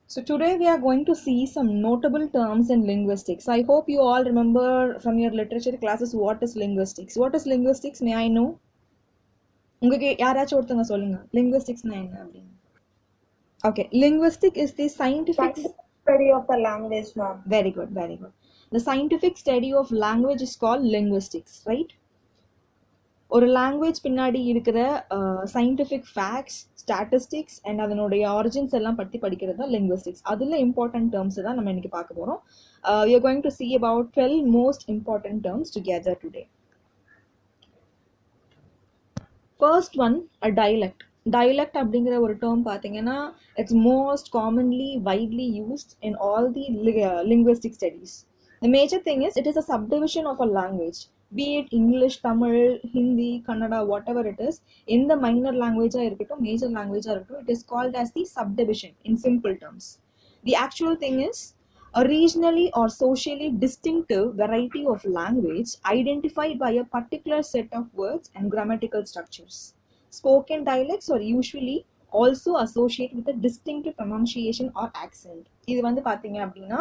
So today we are going to see some notable terms in linguistics. I hope you all remember from your literature classes what is linguistics. What is linguistics? May I know? உங்களுக்கு யாராச்சும் ஒருத்தங்க சொல்லுங்க linguistics னா என்ன அப்படின்னு. Okay, linguistic is the scientific Scientific study of the language, ma'am. very good, very good. The scientific study of language is called linguistics, right? ஒரு language பின்னாடி இருக்கிற சயின்டிஃபிக் ஃபேக்ட்ஸ் ஸ்டாட்டிஸ்டிக்ஸ் அண்ட் அதனுடைய ஆரிஜின்ஸ் எல்லாம் பற்றி படிக்கிறது தான் லிங்குவிஸ்டிக்ஸ். அதில் important terms தான் நம்ம இன்னைக்கு பார்க்க போகிறோம். We are going to see about 12 most important terms together today. First one, a dialect. Dialect அப்படிங்கிற ஒரு டேர்ம் பார்த்தீங்கன்னா it's most commonly widely used in all the linguistic studies. The major thing is it is a subdivision of a language, be it English, Tamil, Hindi, Kannada, whatever it is. In the minor language இருக்கட்டும் major language இருக்கட்டும், it is called as the subdivision in simple terms. The actual thing is a regionally or socially distinctive variety of language identified by a particular set of words and grammatical structures. Spoken dialects are usually also associated with a distinctive pronunciation or accent. இது வந்து பார்த்தீங்க அப்படின்னா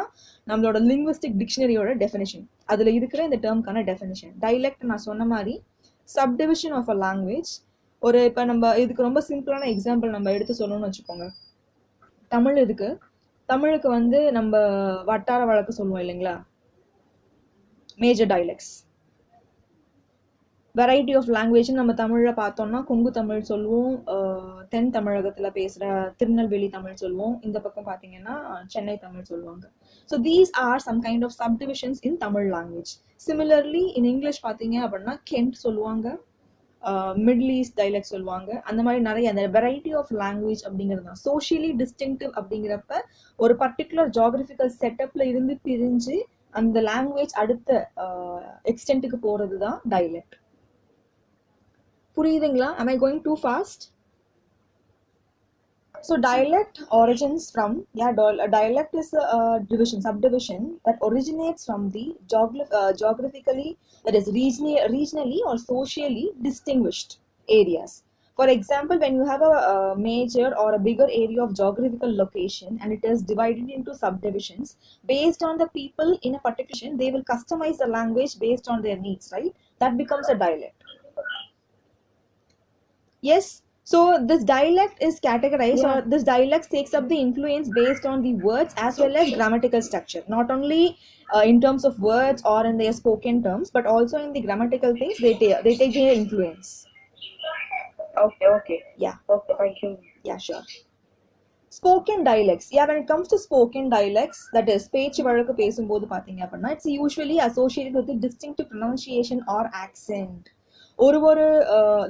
நம்மளோட linguistic டிக்ஷனரியோட definition. அதில் இருக்கிற இந்த டேர்ம்க்கான definition. Dialect நான் சொன்ன மாதிரி சப்டிவிஷன் ஆஃப் அ லாங்குவேஜ். ஒரு இப்போ நம்ம இதுக்கு ரொம்ப சிம்பிளான எக்ஸாம்பிள் நம்ம எடுத்து சொல்லணும்னு வச்சுக்கோங்க. தமிழ் இருக்கு. தமிழுக்கு வந்து நம்ம வட்டார வழக்கு சொல்லுவோம் இல்லைங்களா, major dialects. Variety of language நம்ம தமிழில் பார்த்தோம்னா கொங்கு தமிழ் சொல்லுவோம், தென் தமிழகத்தில் பேசுகிற திருநெல்வேலி தமிழ் சொல்லுவோம், இந்த பக்கம் பார்த்தீங்கன்னா சென்னை தமிழ் சொல்லுவாங்க. So these are some kind of subdivisions in Tamil language. Similarly in English பார்த்தீங்க அப்படின்னா கென்ட் சொல்லுவாங்க, மிடில் ஈஸ்ட் டைலெக்ட் சொல்லுவாங்க. அந்த மாதிரி நிறைய அந்த வெரைட்டி ஆஃப் லாங்குவேஜ் அப்படிங்கிறது தான். சோஷியலி டிஸ்டிங்டிவ் அப்படிங்கிறப்ப ஒரு பர்டிகுலர் ஜியாகிரபிக்கல் செட்டப்ல இருந்து பிரிஞ்சு அந்த லாங்குவேஜ் அடுத்த எக்ஸ்டென்ட்டுக்கு போகிறது தான் டைலெக்ட். புரியுதுங்களா? Am I going too fast? So dialect origins from, dialect is a division, subdivision that originates from the geographically, that is regionally or socially distinguished areas. For example, when you have a major or a bigger area of geographical location and it is divided into subdivisions based on the people in a particular region, they will customize the language based on their needs, right? That becomes a dialect. Yes, so this dialect is categorized, or this dialect takes up the influence based on the words as well as grammatical structure. Not only in terms of words or in their spoken terms, but also in the grammatical things they take their influence. Okay. Yeah. Okay, thank you. Yeah, sure. Spoken dialects. Yeah, when it comes to spoken dialects, that is பேச்சு வழக்கு பேசும்போது பார்த்தீங்க அப்படின்னா it's usually associated with the distinctive pronunciation or accent. ஒரு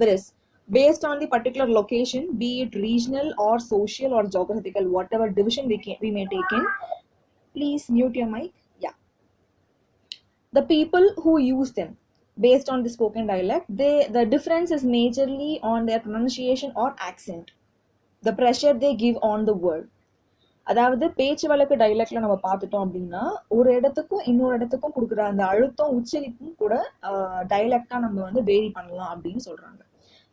that is based on the particular location, be it regional or social or geographical, whatever division we may take in. Please mute your mic. Yeah. The people who use them based on the spoken dialect, the difference is majorly on their pronunciation or accent, the pressure they give on the word. அதாவது பேச்சு வழக்கு டைலெக்ட்ல நம்ம பார்த்துட்டோம் அப்படின்னா ஒரு இடத்துக்கும் இன்னொரு இடத்துக்கும் கொடுக்குற அந்த அழுத்தம் உச்சரிப்பும் கூட டைலெக்டா நம்ம வந்து வேரி பண்ணலாம் அப்படின்னு சொல்றாங்க.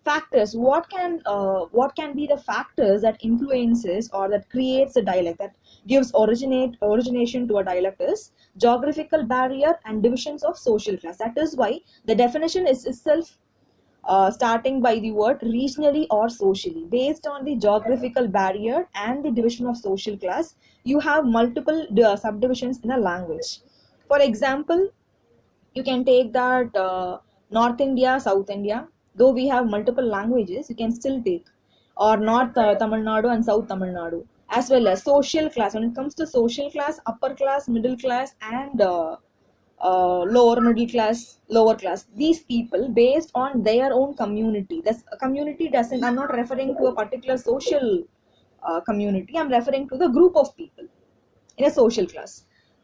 Factors, what can be the factors that influences or that creates a dialect, that gives origination to a dialect, is geographical barrier and divisions of social class. That is why the definition is itself starting by the word regionally or socially. Based on the geographical barrier and the division of social class, you have multiple subdivisions in a language. For example, you can take that North India, South India. Though we have multiple languages, you can still take, or North Tamil Nadu and South Tamil Nadu. As well as social class. When it comes to social class, upper class, middle class, and lower middle class, lower class, these people based on their own community. This community doesn't, I'm not referring to a particular social community, I'm referring to the group of people in a social class.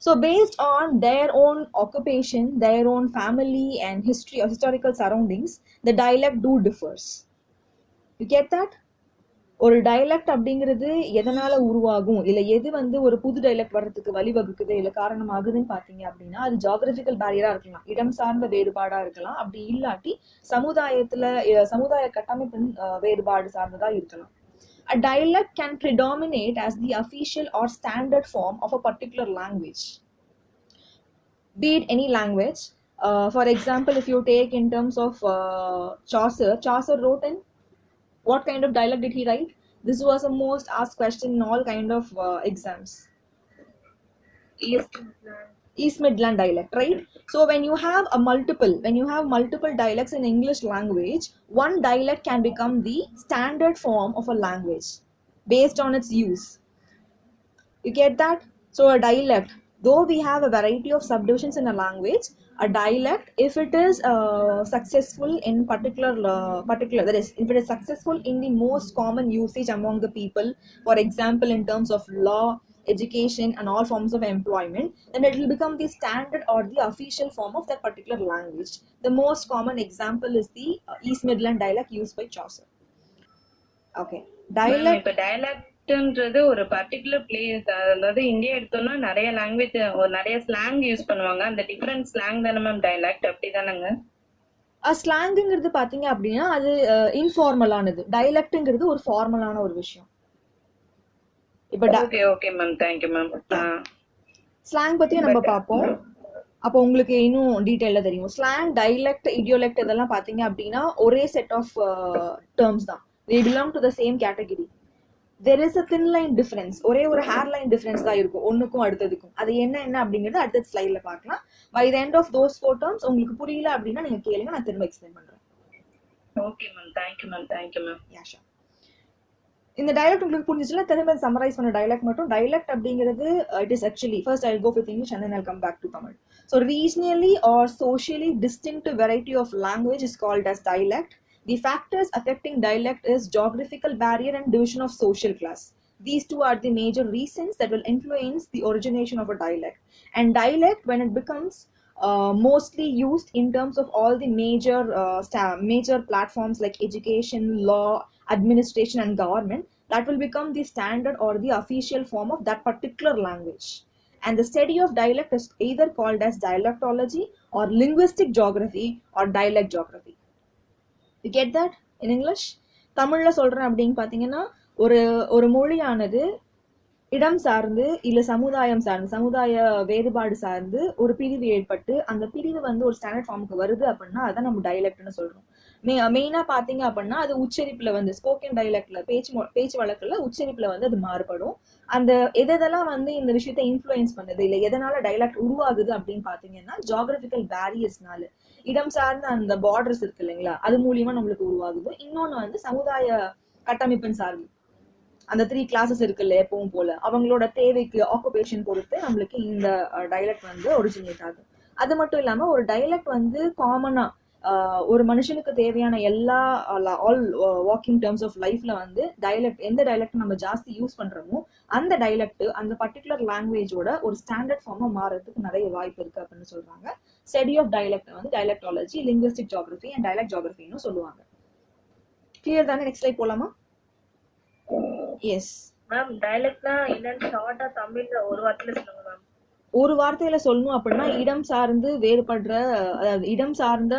So based on their own occupation, their own family and history or historical surroundings, the dialect do differs. You get that? ஒரு dialect அப்படிங்கிறது எதனால உருவாகும், இல்லை எது வந்து ஒரு புது dialect வர்றதுக்கு வழிவகுக்குது இல்லை காரணமாகுதுன்னு பார்த்தீங்க அப்படின்னா அது ஜியாகிரபிக்கல் பேரியரா இருக்கலாம், இடம் சார்ந்த வேறுபாடா இருக்கலாம், அப்படி இல்லாட்டி சமுதாய கட்டமைப்பின் வேறுபாடு சார்ந்ததா இருக்கலாம். A dialect can predominate as the official or standard form of a particular language, be it any language. For example, if you take in terms of Chaucer wrote in what kind of dialect did he write? This was a most asked question in all kind of exams. East. East Midland dialect, right? So when you have multiple dialects in English language, one dialect can become the standard form of a language based on its use. You get that? So a dialect, though we have a variety of subdivisions in a language, a dialect, if it is successful in particular, that is, if it is successful in the most common usage among the people, for example, in terms of law, education, and all forms of employment, then it will become the standard or the official form of that particular language. The most common example is the East Midland dialect used by Chaucer. Okay, ma'am dialect. இப்ப டயலாக்ட்ன்றது ஒரு particular place, அதாவது India எடுத்தோம்னா நிறைய language, ஒரு நிறைய slang use பண்ணுவாங்க. அந்த different slang தானே மேம் டயலாக்ட், அப்படிதானங்க? ஸ்லாங்குங்கிறது பாத்தீங்க அப்படின்னா அது இன்ஃபார்மலானது. டைலக்ட்ங்கிறது ஒரு ஃபார்மலான ஒரு விஷயம். இப்ப okay okay ma'am, thank you ma'am. Slang பத்தியும் நம்ம பார்ப்போம், அப்போ உங்களுக்கு இன்னும் டீட்டெயிலாக தெரியும். ஸ்லாங், டைலக்ட், இடியோலெக்ட் இதெல்லாம் பார்த்தீங்க அப்படின்னா ஒரே செட் ஆஃப் டேர்ம்ஸ் தான். they belong to the same category. there is a thin line difference, ஒரே ஒரு ஹேர் லைன் டிஃபரன்ஸ் தான் இருக்கும் ஒன்றுக்கும் அடுத்ததுக்கும். அது என்ன அப்படிங்கிறது அடுத்த ஸ்லைடில் பார்க்கலாம். By the end of those 4 terms உங்களுக்கு புரியல அப்படின்னா நீங்கள் கேளுங்க, நான் திரும்ப எக்ஸ்பிளைன் பண்ணுறேன். Okay ma'am, thank you ma'am, thank you ma'am. Yasha, இந்த டைலக்ட் உங்களுக்கு புரிஞ்சிச்சுன்னா திரும்ப சம்மரைஸ் பண்ண டைலக்ட் மட்டும். டைலக்ட் அப்படிங்கிறது it is actually, first I go with English and then I come back to Tamil. So regionally or socially distinct variety of language is called as dialect. The factors affecting dialect is geographical barrier and division of social class. These two are the major reasons that will influence the origination of a dialect. And dialect, when it becomes mostly used in terms of all the major platforms like education, law, administration, and government, that will become the standard or the official form of that particular language. And the study of dialect is either called as dialectology or linguistic geography or dialect geography. You get that in English? தமிழ்ல சொல்றேன் அப்படின்னு பாத்தீங்கன்னா ஒரு மொழியானது இடம் சார்ந்து இல்ல சமுதாயம் சார்ந்து, சமுதாய வேறுபாடு சார்ந்து ஒரு பிரிவு ஏற்பட்டு அந்த பிரிவு ஒரு ஸ்டாண்டர்ட் ஃபார்முக்கு வருது அப்படின்னா அதான் நம்ம டைலக்ட்னு சொல்றோம். மெயினா பாத்தீங்க அப்படின்னா அது உச்சரிப்புல ஸ்போக்கன் டைலக்ட்ல பேச்சு வழக்குல உச்சரிப்புல அது மாறுபடும். அந்த எதெல்லாம் இந்த விஷயத்தை இன்ஃப்ளூயன்ஸ் பண்ணுது இல்ல எதனால டைலக்ட் உருவாகுது அப்படின்னு பாத்தீங்கன்னா ஜியோகிராபிக்கல் பேரியர்ஸ்னால, இடம் சார்ந்த அந்த பார்டர்ஸ் இருக்கு இல்லைங்களா, அது மூலியமா நம்மளுக்கு உருவாகுது. இன்னொன்னு சமுதாய கட்டமைப்பின் சார்ந்து அந்த 3 classes இருக்குல்ல எப்பவும் போல அவங்களோட தேவைக்கு ஆக்குபேஷன் பொறுத்து நம்மளுக்கு இந்த டைலக்ட் ஒரிஜினேட் ஆகும். அது மட்டும் இல்லாம ஒரு டைலக்ட் காமனா ஒரு மனுஷனுக்கு தேவையான எல்லா ஆல் வாக்கிங் டேர்ம்ஸ் ஆஃப் லைஃப்ல டைலக்ட், எந்த டைலக்ட் நம்ம ஜாஸ்தி யூஸ் பண்றோமோ அந்த டைலக்ட் அந்த பர்டிகுலர் லாங்குவேஜோட ஒரு ஸ்டாண்டர்ட் ஃபார்மா மாறதுக்கு நிறைய வாய்ப்பு இருக்கு அப்படின்னு சொல்றாங்க. Study of dialect dialectology, linguistic geography and dialect ஜியோகிராஃபின்னு சொல்லுவாங்க. கிளியர் தானே? நெக்ஸ்ட் ஸ்லைட் போலாமா? எஸ் மேம், டயலாக்ட்னா என்னன்னு ஷார்ட்டா தமிழ்ல ஒரு வார்த்தையில சொல்லுங்க மேம். ஒரு வார்த்தையில சொல்லணும் அப்படின்னா இடம் சார்ந்து வேறுபடுற, அதாவது இடம் சார்ந்த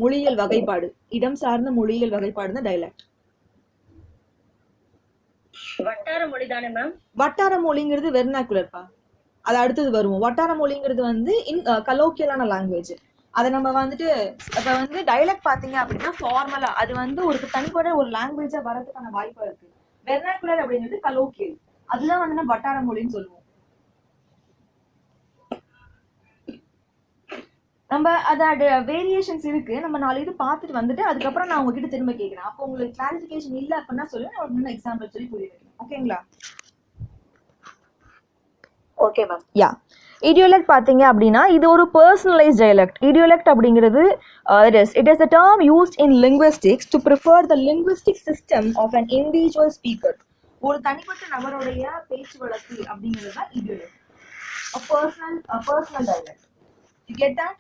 மொழியியல் வகைப்பாடு, இடம் சார்ந்த மொழியியல் வகைப்பாடு தான் டைலக்ட். வட்டார மொழி தானே மேம்? வட்டார மொழிங்கிறது வெர்னாக்குலர்ப்பா, அது அடுத்தது வருவோம். வட்டார மொழிங்கிறது கலோக்கியலான லாங்குவேஜ். அதை நம்ம இப்ப டைலக்ட் பாத்தீங்க அப்படின்னா ஃபார்மலா அது ஒரு தனிப்பட்ட ஒரு லாங்குவேஜா வரதுக்கான வாய்ப்பு இருக்கு. வெர்னாக்குலர் அப்படிங்கிறது கலோக்கியல், அதுதான் நம்ம வட்டார மொழின்னு சொல்லுவோம். நம்ம அதோட வேரியேஷன்ஸ் இருக்கு, நம்ம 4 இது பார்த்துட்டு அதுக்கப்புறம் நான் உங்ககிட்ட திரும்ப கேட்கிறேன். அப்போ உங்களுக்கு கிளாரிஃபிகேஷன் இல்ல அப்படின்னா சொல்லுங்க, நான் ஒரு எக்ஸாம்பிள் சொல்லி புரிய வைக்கிறேன். ஓகேங்களா? Okay ma'am. யா, இடியோலெக்ட் பாத்தீங்க அப்படின்னா இது ஒரு பர்சனலைஸ் டயலெக்ட். இடியோலெக்ட் அப்படிங்கிறது it is a term used in linguistics to prefer the linguistic system of an individual speaker. ஒரு தனிப்பட்ட நபருடைய பேச்சு வழக்கு அப்படிங்கிறது தான் இடியோலெக்ட். a personal dialect. You get that?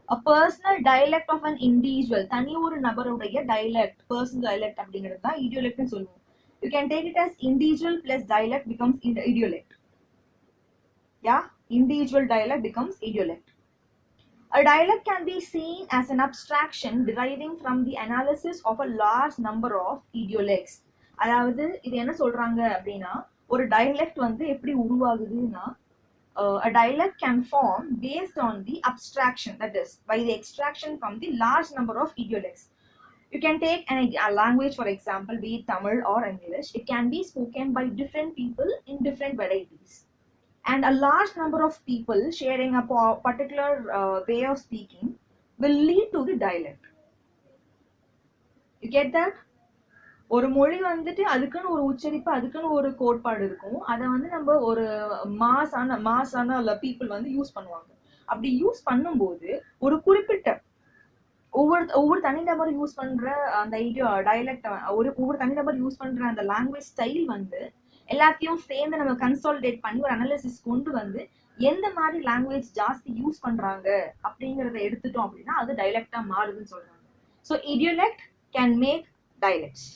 A personal dialect of an individual, தனி ஒரு நபருடைய dialect, personal dialect அப்படிங்கிறது தான் இடியோலெக்ட்னு சொல்லுவோம். You can take it as individual plus dialect becomes idiolect. Yeah, individual dialect becomes idiolect. A dialect can be seen as an abstraction deriving from the analysis of a large number of idiolects. அதாவது இது என்ன சொல்றாங்க அப்படின்னா, ஒரு dialect வந்து எப்படி உருவாகுதுன்னா, a dialect can form based on the abstraction, that is by the extraction from the large number of idiolects. You can take a language, for example, be it Tamil or English. It can be spoken by different people in different varieties, and a large number of people sharing a particular way of speaking will lead to the dialect. You get that? ஒரு மொழி வந்துட்டு அதுக்குன்னு ஒரு உச்சரிப்பு, அதுக்குன்னு ஒரு கோட்பாடு இருக்கும். அதை வந்து நம்ம ஒரு மாசான பீப்புள் வந்து யூஸ் பண்ணுவாங்க. அப்படி யூஸ் பண்ணும்போது ஒரு குறிப்பிட்ட ஒவ்வொரு தனிநபர் யூஸ் பண்ற அந்த டைலக்ட், ஒவ்வொரு தனிநபர் யூஸ் பண்ற அந்த லாங்குவேஜ் ஸ்டைல் வந்து எல்லாத்தையும் சேர்ந்து நம்ம கன்சாலிடேட் பண்ணி ஒரு அனாலிசிஸ் கொண்டு வந்து எந்த மாதிரி லாங்குவேஜ் ஜாஸ்தி யூஸ் பண்றாங்க அப்படிங்கறத எடுத்துட்டோம் அப்படின்னா அது டைலக்டா மாறுதுன்னு சொல்றாங்க. So idiolect can make dialects.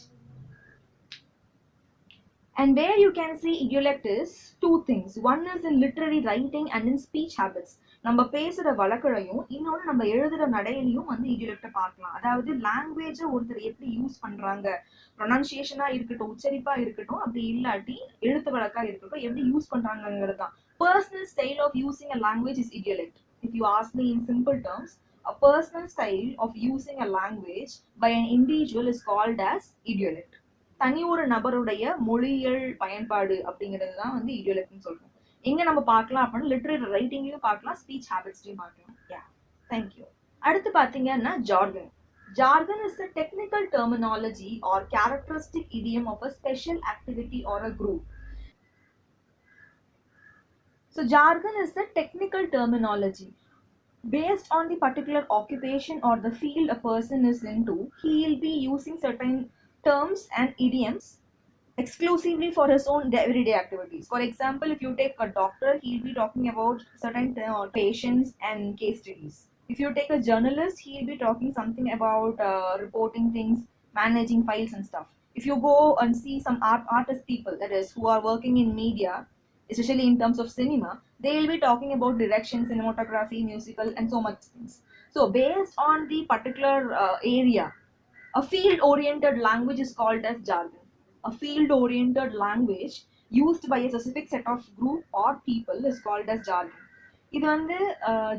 And where you can see idiolect is two things. One is in literary writing and in speech habits. நம்ம பேசுற வழக்களையும் இன்னொன்று நம்ம எழுதுற நடையிலையும் வந்து இடியோலெக்ட பார்க்கலாம். அதாவது லாங்குவேஜ ஒருத்தர் எப்படி யூஸ் பண்றாங்க, ப்ரொனன்சியேஷனா இருக்கட்டும், உச்சரிப்பா இருக்கட்டும், அப்படி இல்லாட்டி எழுத்து வழக்கா இருக்கட்டும், எப்படி யூஸ் பண்றாங்கிறது தான். Personal style of using a language is idiolect. If you ask me in simple terms, a personal style of using a language by an individual is called as idiolect. தனி ஒரு நபருடைய மொழியியல் பயன்பாடு அப்படிங்கிறது தான் வந்து இடியோலெக்ட்னு சொல்றோம். எங்க நம்ம பார்க்கலாம் அப்படின்னா லிட்டரரி ரைட்டிங்லயும் பார்க்கலாம், ஸ்பீச் ஹேபிட்ஸ்லயும் பார்க்கலாம். யா, தேங்க்யூ. அடுத்து பாத்தீங்கன்னா jargon. Jargon is the technical terminology or characteristic idiom of a special activity or a group. So jargon is the technical terminology based on the particular occupation or the field a person is into. He will be using certain terms and idioms exclusively for his own everyday activities. For example, if you take a doctor, he'll be talking about certain patients and case studies. If you take a journalist, he'll be talking something about reporting things, managing files and stuff. If you go and see some artist people, that is who are working in media, especially in terms of cinema, they will be talking about direction, cinematography, musical and so much things. So based on the particular area, a field-oriented language is called as jargon. A field-oriented language used by a specific set of group or people is called as jargon. இது வந்து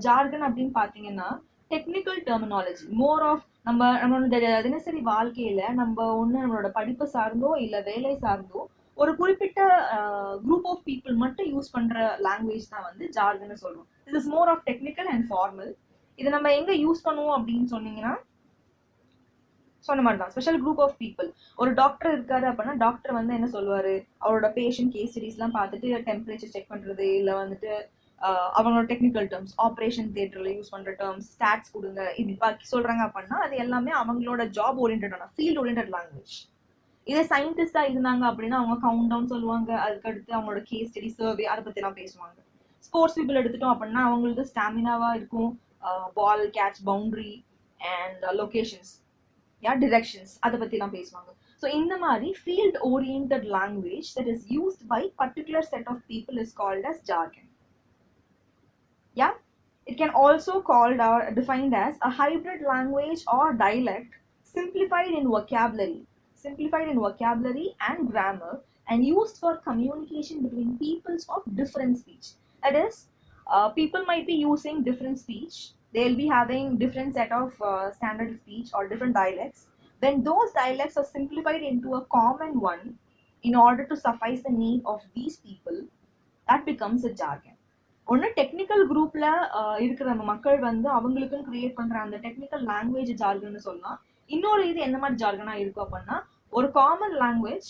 jargon அப்படின்னு பார்த்தீங்கன்னா technical terminology, more of நம்மளோட தினசரி வாழ்க்கையில நம்ம ஒன்று நம்மளோட படிப்பு சார்ந்தோ இல்லை வேலை சார்ந்தோ ஒரு குறிப்பிட்ட குரூப் ஆஃப் பீப்புள் மட்டும் யூஸ் பண்ற லாங்குவேஜ் தான் வந்து ஜார்கன் சொல்றோம். This is more of technical and formal. இதை நம்ம எங்க யூஸ் பண்ணுவோம் அப்படின்னு சொன்னீங்கன்னா சொன்ன மாதிரி தான் ஸ்பெஷல் குரூப் ஆஃப் பீப்புள். ஒரு டாக்டர் இருக்காரு அப்படின்னா டாக்டர் வந்து என்ன சொல்லுவாரு, அவரோட பேஷண்ட் கேஸ் ஸ்டடிஸ்லாம் பார்த்துட்டு டெம்பரேச்சர் செக் பண்றது, இல்லை வந்துட்டு அவங்களோட டெக்னிக்கல் டேர்ம்ஸ், ஆப்ரேஷன் தியேட்டர்ல யூஸ் பண்ற டேர்ம்ஸ், ஸ்டாட்ஸ் கொடுங்க இப்படி சொல்றாங்க அப்படின்னா அது எல்லாமே அவங்களோட ஜாப் ஓரியன்டான ஃபீல்ட் ஓரியன்ட் லாங்குவேஜ். இதே சயின்டிஸ்டா இருந்தாங்க அப்படின்னா அவங்க கவுண்ட் டவுன் சொல்லுவாங்க, அதுக்கடுத்து அவங்களோட கேஸ் ஸ்டடி, சர்வே அதை பத்தி எல்லாம் பேசுவாங்க. ஸ்போர்ட்ஸ் பீப்புள் எடுத்துட்டோம் அப்படின்னா அவங்களுக்கு ஸ்டாமினாவா இருக்கும், ball catch, boundary and locations, directions, அதை பத்தி எல்லாம் பேசுவாங்க. So இந்த மாதிரி field oriented language that is used by particular set of people is called as jargon. Yeah, it can also called or defined as a hybrid language or dialect simplified in vocabulary and grammar and used for communication between peoples of different speech. That is, people might be using different speech, they'll be having different set of standard speech or different dialects. When those dialects are simplified into a common one in order to suffice the need of these people, that becomes a jargon. ஒன்று technical குரூப்ல இருக்கிற மக்கள் வந்து அவங்களுக்குன்னு create பண்ற அந்த technical language ஜார்கன்னு சொல்லலாம். இன்னொரு இது என்ன மாதிரி ஜார்கனா இருக்கும் அப்படின்னா ஒரு காமன் லாங்குவேஜ்,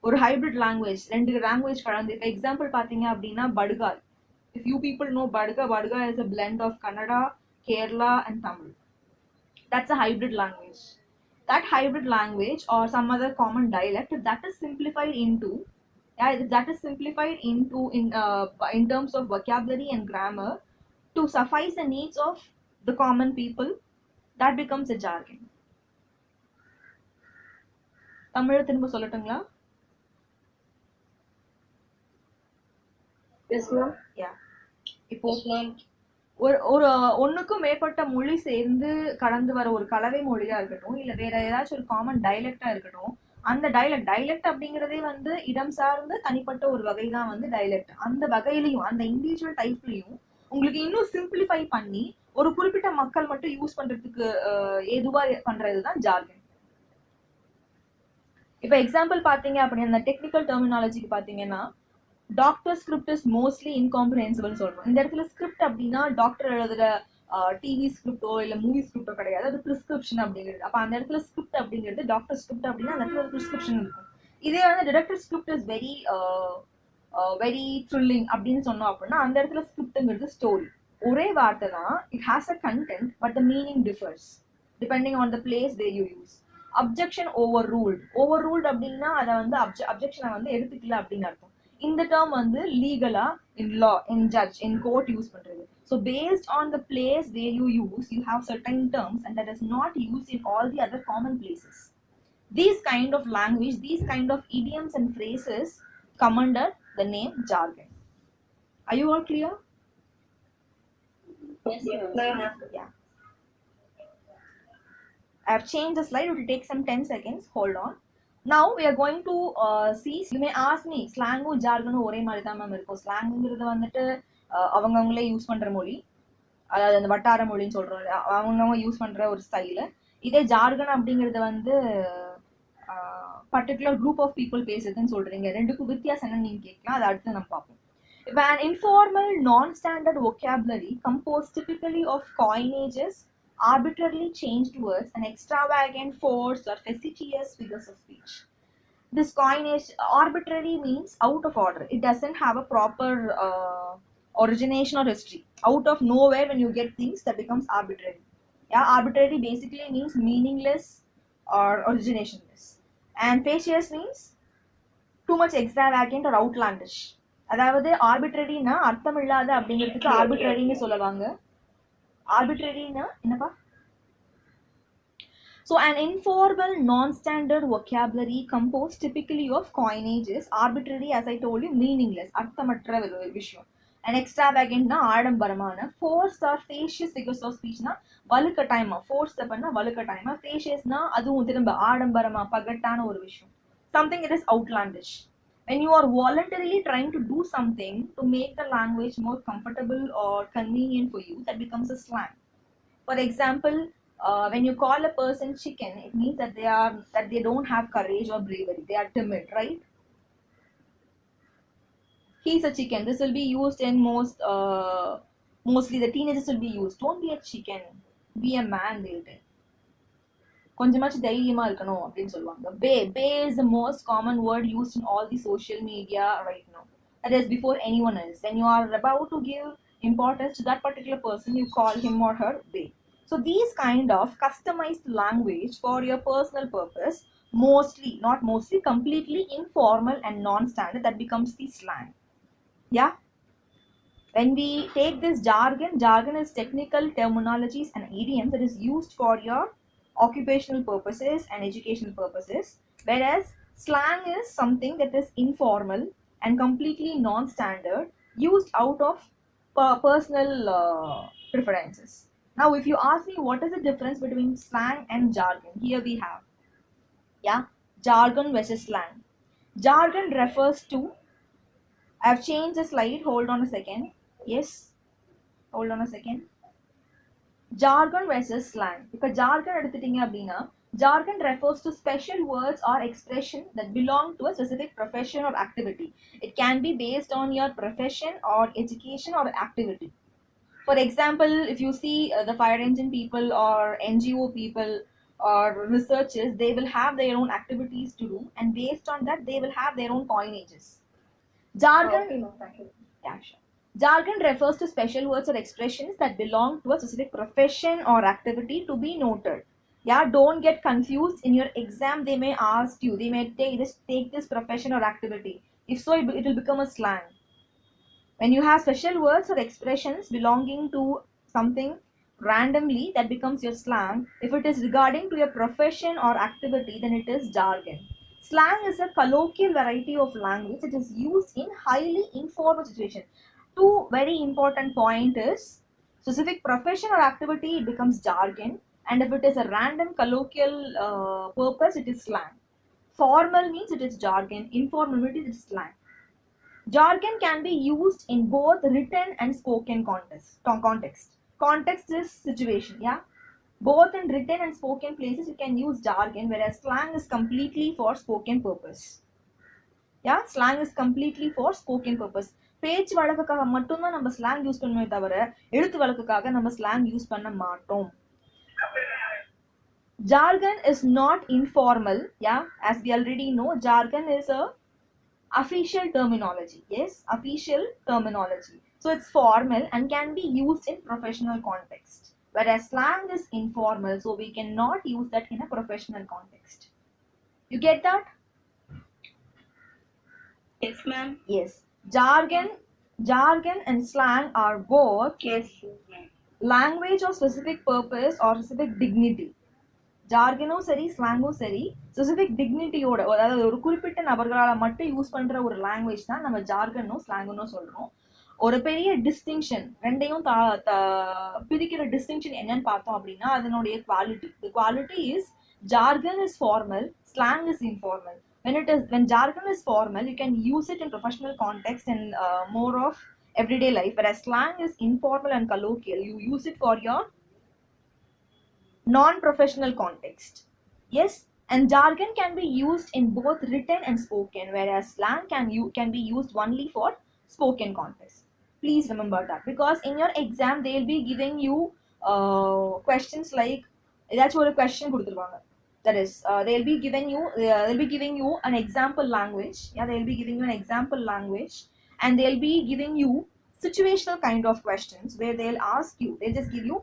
ஒரு ஹைபிரிட் லாங்குவேஜ், ரெண்டு லாங்குவேஜ் கலந்து. இப்போ எக்ஸாம்பிள் பார்த்தீங்க அப்படின்னா படுகால். If you people know Badga is a blend of Kannada, Kerala and Tamil. That's a hybrid language. That hybrid language or some other common dialect, that is simplified into in terms of vocabulary and grammar to suffice the needs of the common people, that becomes a jargon. தமிழ திரும்ப சொல்லட்டுங்களா? Yes ma'am. Yeah. இப்போ ஒரு ஒண்ணுக்கும் மேற்பட்ட மொழி சேர்ந்து கடந்து வர ஒரு கலவை மொழியா இருக்கட்டும், இல்ல வேற ஏதாச்சும் ஒரு காமன் டைலக்டா இருக்கட்டும், அந்த டைலக்ட் அப்படிங்கிறதே வந்து இடம் சார்ந்த தனிப்பட்ட ஒரு வகை தான் வந்து டைலக்ட். அந்த வகையிலையும் அந்த இண்டிவிஜுவல் டைப்லயும் உங்களுக்கு இன்னும் சிம்பிளிஃபை பண்ணி ஒரு குறிப்பிட்ட மக்கள் மட்டும் யூஸ் பண்றதுக்கு ஏதுவா பண்றதுதான் ஜார்கன். இப்ப எக்ஸாம்பிள் பாத்தீங்க அப்படின்னா இந்த டெக்னிக்கல் டெர்மினாலஜிக்கு பாத்தீங்கன்னா doctor script is mostly incomprehensible சொல்றோம். இந்த இடத்துல ஸ்கிரிப்ட் அப்படின்னா டாக்டர் எழுதுற டிவி ஸ்கிரிப்டோ இல்ல மூவி ஸ்கிரிப்டோ கிடையாது, அது பிரிஸ்கிரிப்ஷன் அப்படிங்கிறது. அப்ப அந்த இடத்துல ஸ்கிரிப்ட் அப்படிங்கிறது டாக்டர் ஸ்கிரிப்ட் அப்படின்னா அந்த இடத்துல ஒரு பிரிஸ்கிரிப்ஷன் இருக்கும். இதே வந்து director script is very thrilling அப்படின்னு சொன்னோம் அப்படின்னா அந்த இடத்துல ஸ்கிரிப்ட்ங்கிறது ஸ்டோரி. ஒரே வார்த்தை தான், it has a content but the meaning differs depending on the place where you use. Objection overruled அப்படின்னா அதை வந்து அப்ஜெக்ஷனை வந்து எடுத்துக்கல அப்படின்னு அர்த்தம். இந்த டேர்ம் வந்து லீகலா இன் லா இன் ஜட்ஜ் இன் கோர்ட் யூஸ் பண்றது. So based on the place where you use, you have certain terms and that is not used in all the other common places. These kind of language, these kind of idioms and phrases come under the name jargon. Are you all clear? Yes, ma'am. Yeah. I have changed the slide. It will take some 10 seconds. Hold on. Now we are going to see. You may ask me, slang or jargon ஒரே மாதிரி தான் ma'am இருக்கும். ஸ்லாங்ங்கிறது வந்துட்டு அவங்கவுங்களே use பண்ற மொழி, அதாவது அந்த வட்டார மொழின்னு சொல்றோம், அவங்கவுங்க யூஸ் பண்ற ஒரு ஸ்டைலு. இதே ஜார்கன் அப்படிங்கிறது வந்து பர்டிகுலர் குரூப் ஆஃப் பீப்புள் பேசுறதுன்னு சொல்றீங்க. ரெண்டுக்கும் வித்தியாசம் என்னன்னு நீங்க கேட்கலாம், அதை அடுத்து நம்ம பார்ப்போம். If an informal non-standard vocabulary composed typically of coinages, arbitrarily changed words, and extravagant, forced or facetious figures of speech. This coinage arbitrary means out of order. It doesn't have a proper origination or history. Out of nowhere when you get things, that becomes arbitrary. Yeah, arbitrary basically means meaningless or originationless. And facetious means too much extravagant or outlandish. அதாவது ஆர்பிட்ரரினா அர்த்தம் இல்லாத அப்படிங்கிறதுக்கு ஆர்பிட்ரரின்னு சொல்லுவாங்க. ஆர்பிட்ரரினா என்னப்பா? So an informal non-standard vocabulary composed typically of coinages, arbitrary as I told you, meaningless, அர்த்தமற்ற ஒரு விஷயம். And extravagant na ஆடம்பரமான, forced or facious figures of speech na வலுக்கட்டாயமா, forced பண்ணா வலுக்கட்டாயமா, facious na அதுவும் திரும்ப ஆடம்பரமா பகட்டான ஒரு விஷயம். Something that is outlandish. When you are voluntarily trying to do something to make the language more comfortable or convenient for you, that becomes a slang. For example, when you call a person chicken, it means that they don't have courage or bravery. They are timid, right? He's a chicken. This will be used in mostly the teenagers will be used. Don't be a chicken. Be a man, they'll tell. கொஞ்சமாச்சு தைரியமா இருக்கணும் அப்படின்னு சொல்லுவாங்க. Bay is the most common word used in all the social media right now. That is before anyone else. When you are about to give importance to that particular person, you call him or her Bay. So these kind of customized language for your personal purpose, mostly, not mostly, completely informal and non-standard, that becomes the slang. Yeah. When we take this jargon is technical terminologies and idioms that is used for your occupational purposes and educational purposes, whereas slang is something that is informal and completely non-standard, used out of personal preferences. Now if you ask me what is the difference between slang and jargon, here we have, yeah, jargon versus slang. Jargon refers to, I've changed the slide, hold on a second. Yes, hold on a second. Jargon versus slang. Because jargon எடுத்துட்டீங்க அப்படின்னா, jargon refers to special words or expression that belong to a specific profession or activity. It can be based on your profession or education or activity. For example, if you see the fire engine people or NGO people or researchers, they will have their own activities to do, and based on that they will have their own coinages. Jargon, yeah, sure. Jargon refers to special words or expressions that belong to a specific profession or activity to be noted. Yeah, don't get confused. In your exam, they may ask you, they may take this profession or activity. If so, it will become a slang. When you have special words or expressions belonging to something randomly, that becomes your slang. If it is regarding to your profession or activity, then it is jargon. Slang is a colloquial variety of language that is used in highly informal situations. Two very important point is specific profession or activity, it becomes jargon, and if it is a random colloquial purpose, it is slang. Formal means it is jargon. Informal means it is slang. Jargon can be used in both written and spoken context. Context is situation, yeah. Both in written and spoken places you can use jargon, whereas slang is completely for spoken purpose. Yeah, slang is completely for spoken purpose. பேச்சு வழக்குக்காக மட்டும்தான் நம்ம slang use பண்ணுமே தவிர எழுத்து வழக்குக்காக நம்ம slang use பண்ண மாட்டோம். Jargon is not informal, yeah, as we already know. Jargon is a official terminology. Yes, official terminology. So it's formal and can be used in professional context, whereas slang is informal, so we cannot use that in a professional context. You get that? Yes, ma'am. Yes. Jargon and slang are both Yes, ma'am. language of specific purpose or specific dignity. ஜார்கனும் சரி ஸ்லாங்கும் சரி specific டிக்னிட்டியோட, அதாவது ஒரு குறிப்பிட்ட நபர்களால் மட்டும் use பண்ற ஒரு language தான் நம்ம ஜார்கனும் ஸ்லாங்குன்னு சொல்றோம். ஒரு பெரிய டிஸ்டிங்ஷன், ரெண்டையும் பிரிக்கிற டிஸ்டிங்ஷன் என்னன்னு பார்த்தோம் அப்படின்னா அதனுடைய quality. The quality is jargon is formal, slang is informal. When jargon is formal, you can use it in professional context and more of everyday life, whereas slang is informal and colloquial. You use it for your non-professional context. Yes, and jargon can be used in both written and spoken, whereas slang can be used only for spoken context. Please remember that, because in your exam they will be giving you questions like ஏதாச்சும் ஒரு question கொடுத்துருவாங்க. That is, they'll be giving you an example language. Yeah, they'll be giving you an example language, and they'll be giving you situational kind of questions where they'll ask you. They'll just give you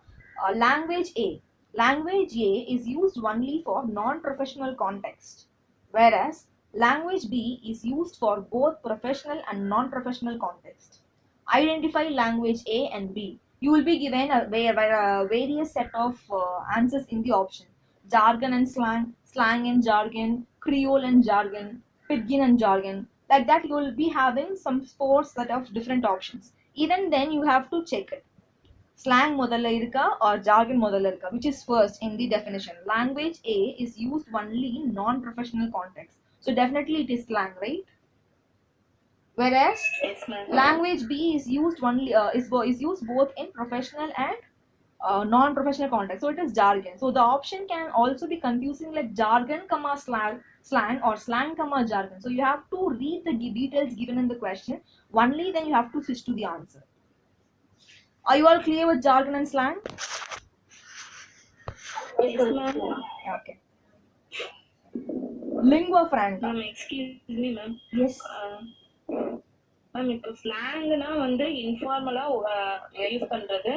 language A. Language A is used only for non-professional context, whereas language B is used for both professional and non-professional context. Identify language A and B. You will be given a various set of answers in the option. Jargon and slang, slang and jargon, Creole and jargon, pidgin and jargon. Like that you will be having some 4 set of different options. Even then you have to check it. Slang modalla irukka or jargon modalla irukka, which is first in the definition. Language A is used only in non-professional context, so definitely it is slang, right? Whereas Yes, ma'am. language B is used only is used both in professional and non-professional context, so it is jargon. So the option can also be confusing, like jargon comma slang or slang comma jargon. So you have to read the details given in the question, only then you have to switch to the answer. Are you all clear with jargon and slang? Yes, ma'am. Okay. Lingua franca. Ma'am, excuse me, ma'am. Yes. Ma'am இப்போ ஸ்லாங்னா வந்து இன்ஃபார்மலா use பண்றது,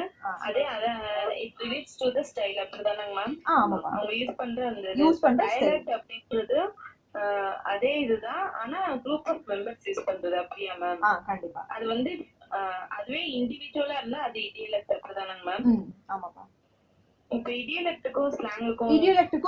அதே it relates to the style, அப்படிதானங்க ma'am? ஆமாப்பா. அவங்க use பண்ற அந்த டயலெக்ட் அப்படின்றது அதே இதுதான், ஆனா குரூப் ஆஃப் மெம்பர்ஸ் யூஸ் பண்றது, அப்படியா மேம்? கண்டிப்பா. அது வந்து அதுவே இண்டிவிஜுவலா இருந்தா அது இடியலெக்ட், அப்படிதானங்க மேம்? ஆமாப்பா. இப்போ இடியலெக்ட்டுக்கும்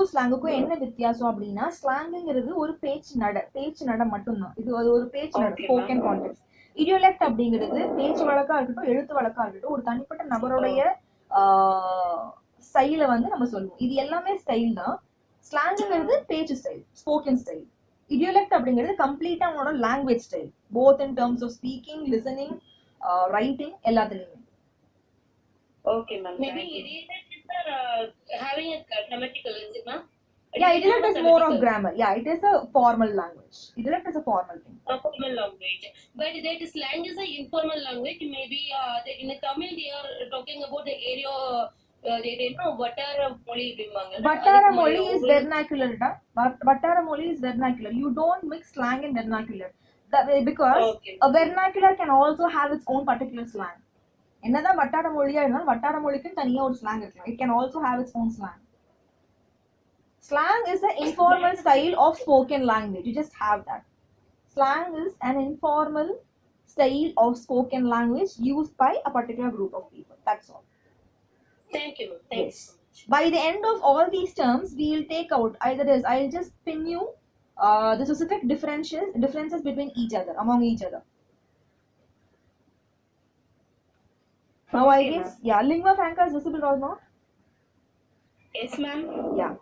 ஸ்லாங்குக்கும் என்ன வித்தியாசம் அப்படின்னா, ஸ்லாங்குங்கிறது ஒரு பேச்சு நட மட்டும்தான். இது ஒரு பேச்சு நட, ஸ்போக்கன் கான்டெக்ஸ்ட். இடியோலெக்ட் அப்படிங்கிறது பேச்சு வழக்கா இருக்கட்டும், எழுத்து வழக்கா இருக்கட்டும், ஒரு தனிப்பட்ட நபருடைய ஸ்டைல வந்து நம்ம சொல்லுவோம். இது எல்லாமே ஸ்டைல் தான். ஸ்லாங்குங்கிறது பேச்சு ஸ்டைல், ஸ்போக்கன் ஸ்டைல். இடியோலெக்ட் அப்படிங்கிறது கம்ப்ளீட்டா அவனோட language style, both in terms of speaking, listening, writing, எல்லாத்துலயுமே. Okay, ma'am. Maybe idiolects are having a grammatical, is it, ma'am? Yeah, idiolect is more of grammar. Yeah, it is a formal language. Idiolect is a formal thing. A formal language. But that slang is an informal language. Maybe in Tamil they are talking about the area. They don't know Vattara Moli. Vattara Moli is vernacular. Vattara Moli is vernacular. You don't mix slang and vernacular. Because a vernacular can also have its own particular slang. என்னதான் வட்டார மொழியா இருந்தாலும் வட்டார மொழிக்கு தனியா ஒரு slang இருக்கலாம். It can also have its own slang. Slang is an informal style of spoken language. You just have that. Slang is an informal style of spoken language used by a particular group of people. That's all. Thank you. Thank you so much. By the end of all these terms, we will take out either is I'll just pin you the specific differences between each other, among each other. Now I guess, yeah, lingua franca is visible or not? Yes, ma'am. Yeah.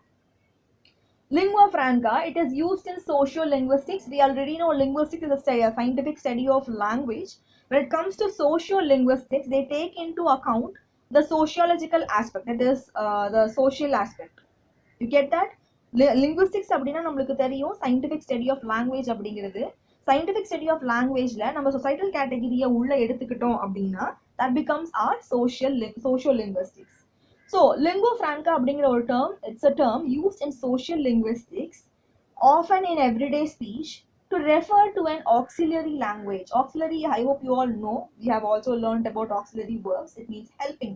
Lingua franca, it is used in sociolinguistics. We already know linguistics is a scientific study of language. When it comes to sociolinguistics, they take into account the sociological aspect, that is the social aspect. You get that? Linguistics அப்படின்னா நம்மளுக்கு தெரியும் scientific study of language அப்படிங்கிறது. Scientific study of languageல நம்ம societal category உள்ள எடுத்துக்கிட்டோம் அப்படின்னா that becomes our sociolinguistics. So lingua franca அப்படிங்கிற ஒரு term, it's a term used in social linguistics, often in everyday speech, to refer to an auxiliary language. Auxiliary, I hope you all know, we have also learned about auxiliary verbs. It means helping.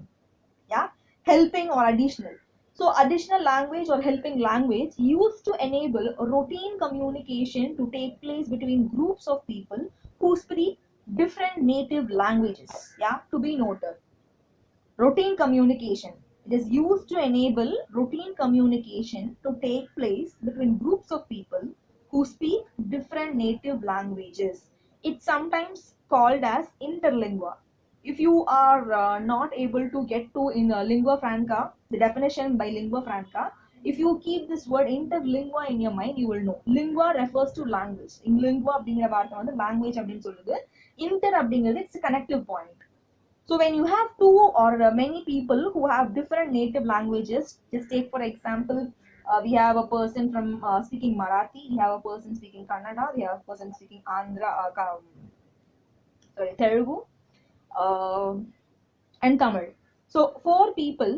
Yeah, helping or additional. So additional language or helping language used to enable routine communication to take place between groups of people who speak different native languages. Yeah, to be noted. Routine communication. It is used to enable routine communication to take place between groups of people who speak different native languages. It's sometimes called as interlingua. If you are not able to get to in lingua franca, the definition by lingua franca, if you keep this word interlingua in your mind, you will know. Lingua refers to language. In lingua அப்படிங்கிற வார்த்தை வந்து language அப்படின்னு சொல்லுது. Inter அப்படிங்கிறது it's a connective point. So when you have two or many people who have different native languages, just take for example, we have a person from speaking Marathi, we have a person speaking Kannada, we have a person speaking Telugu, and Tamil. So four people,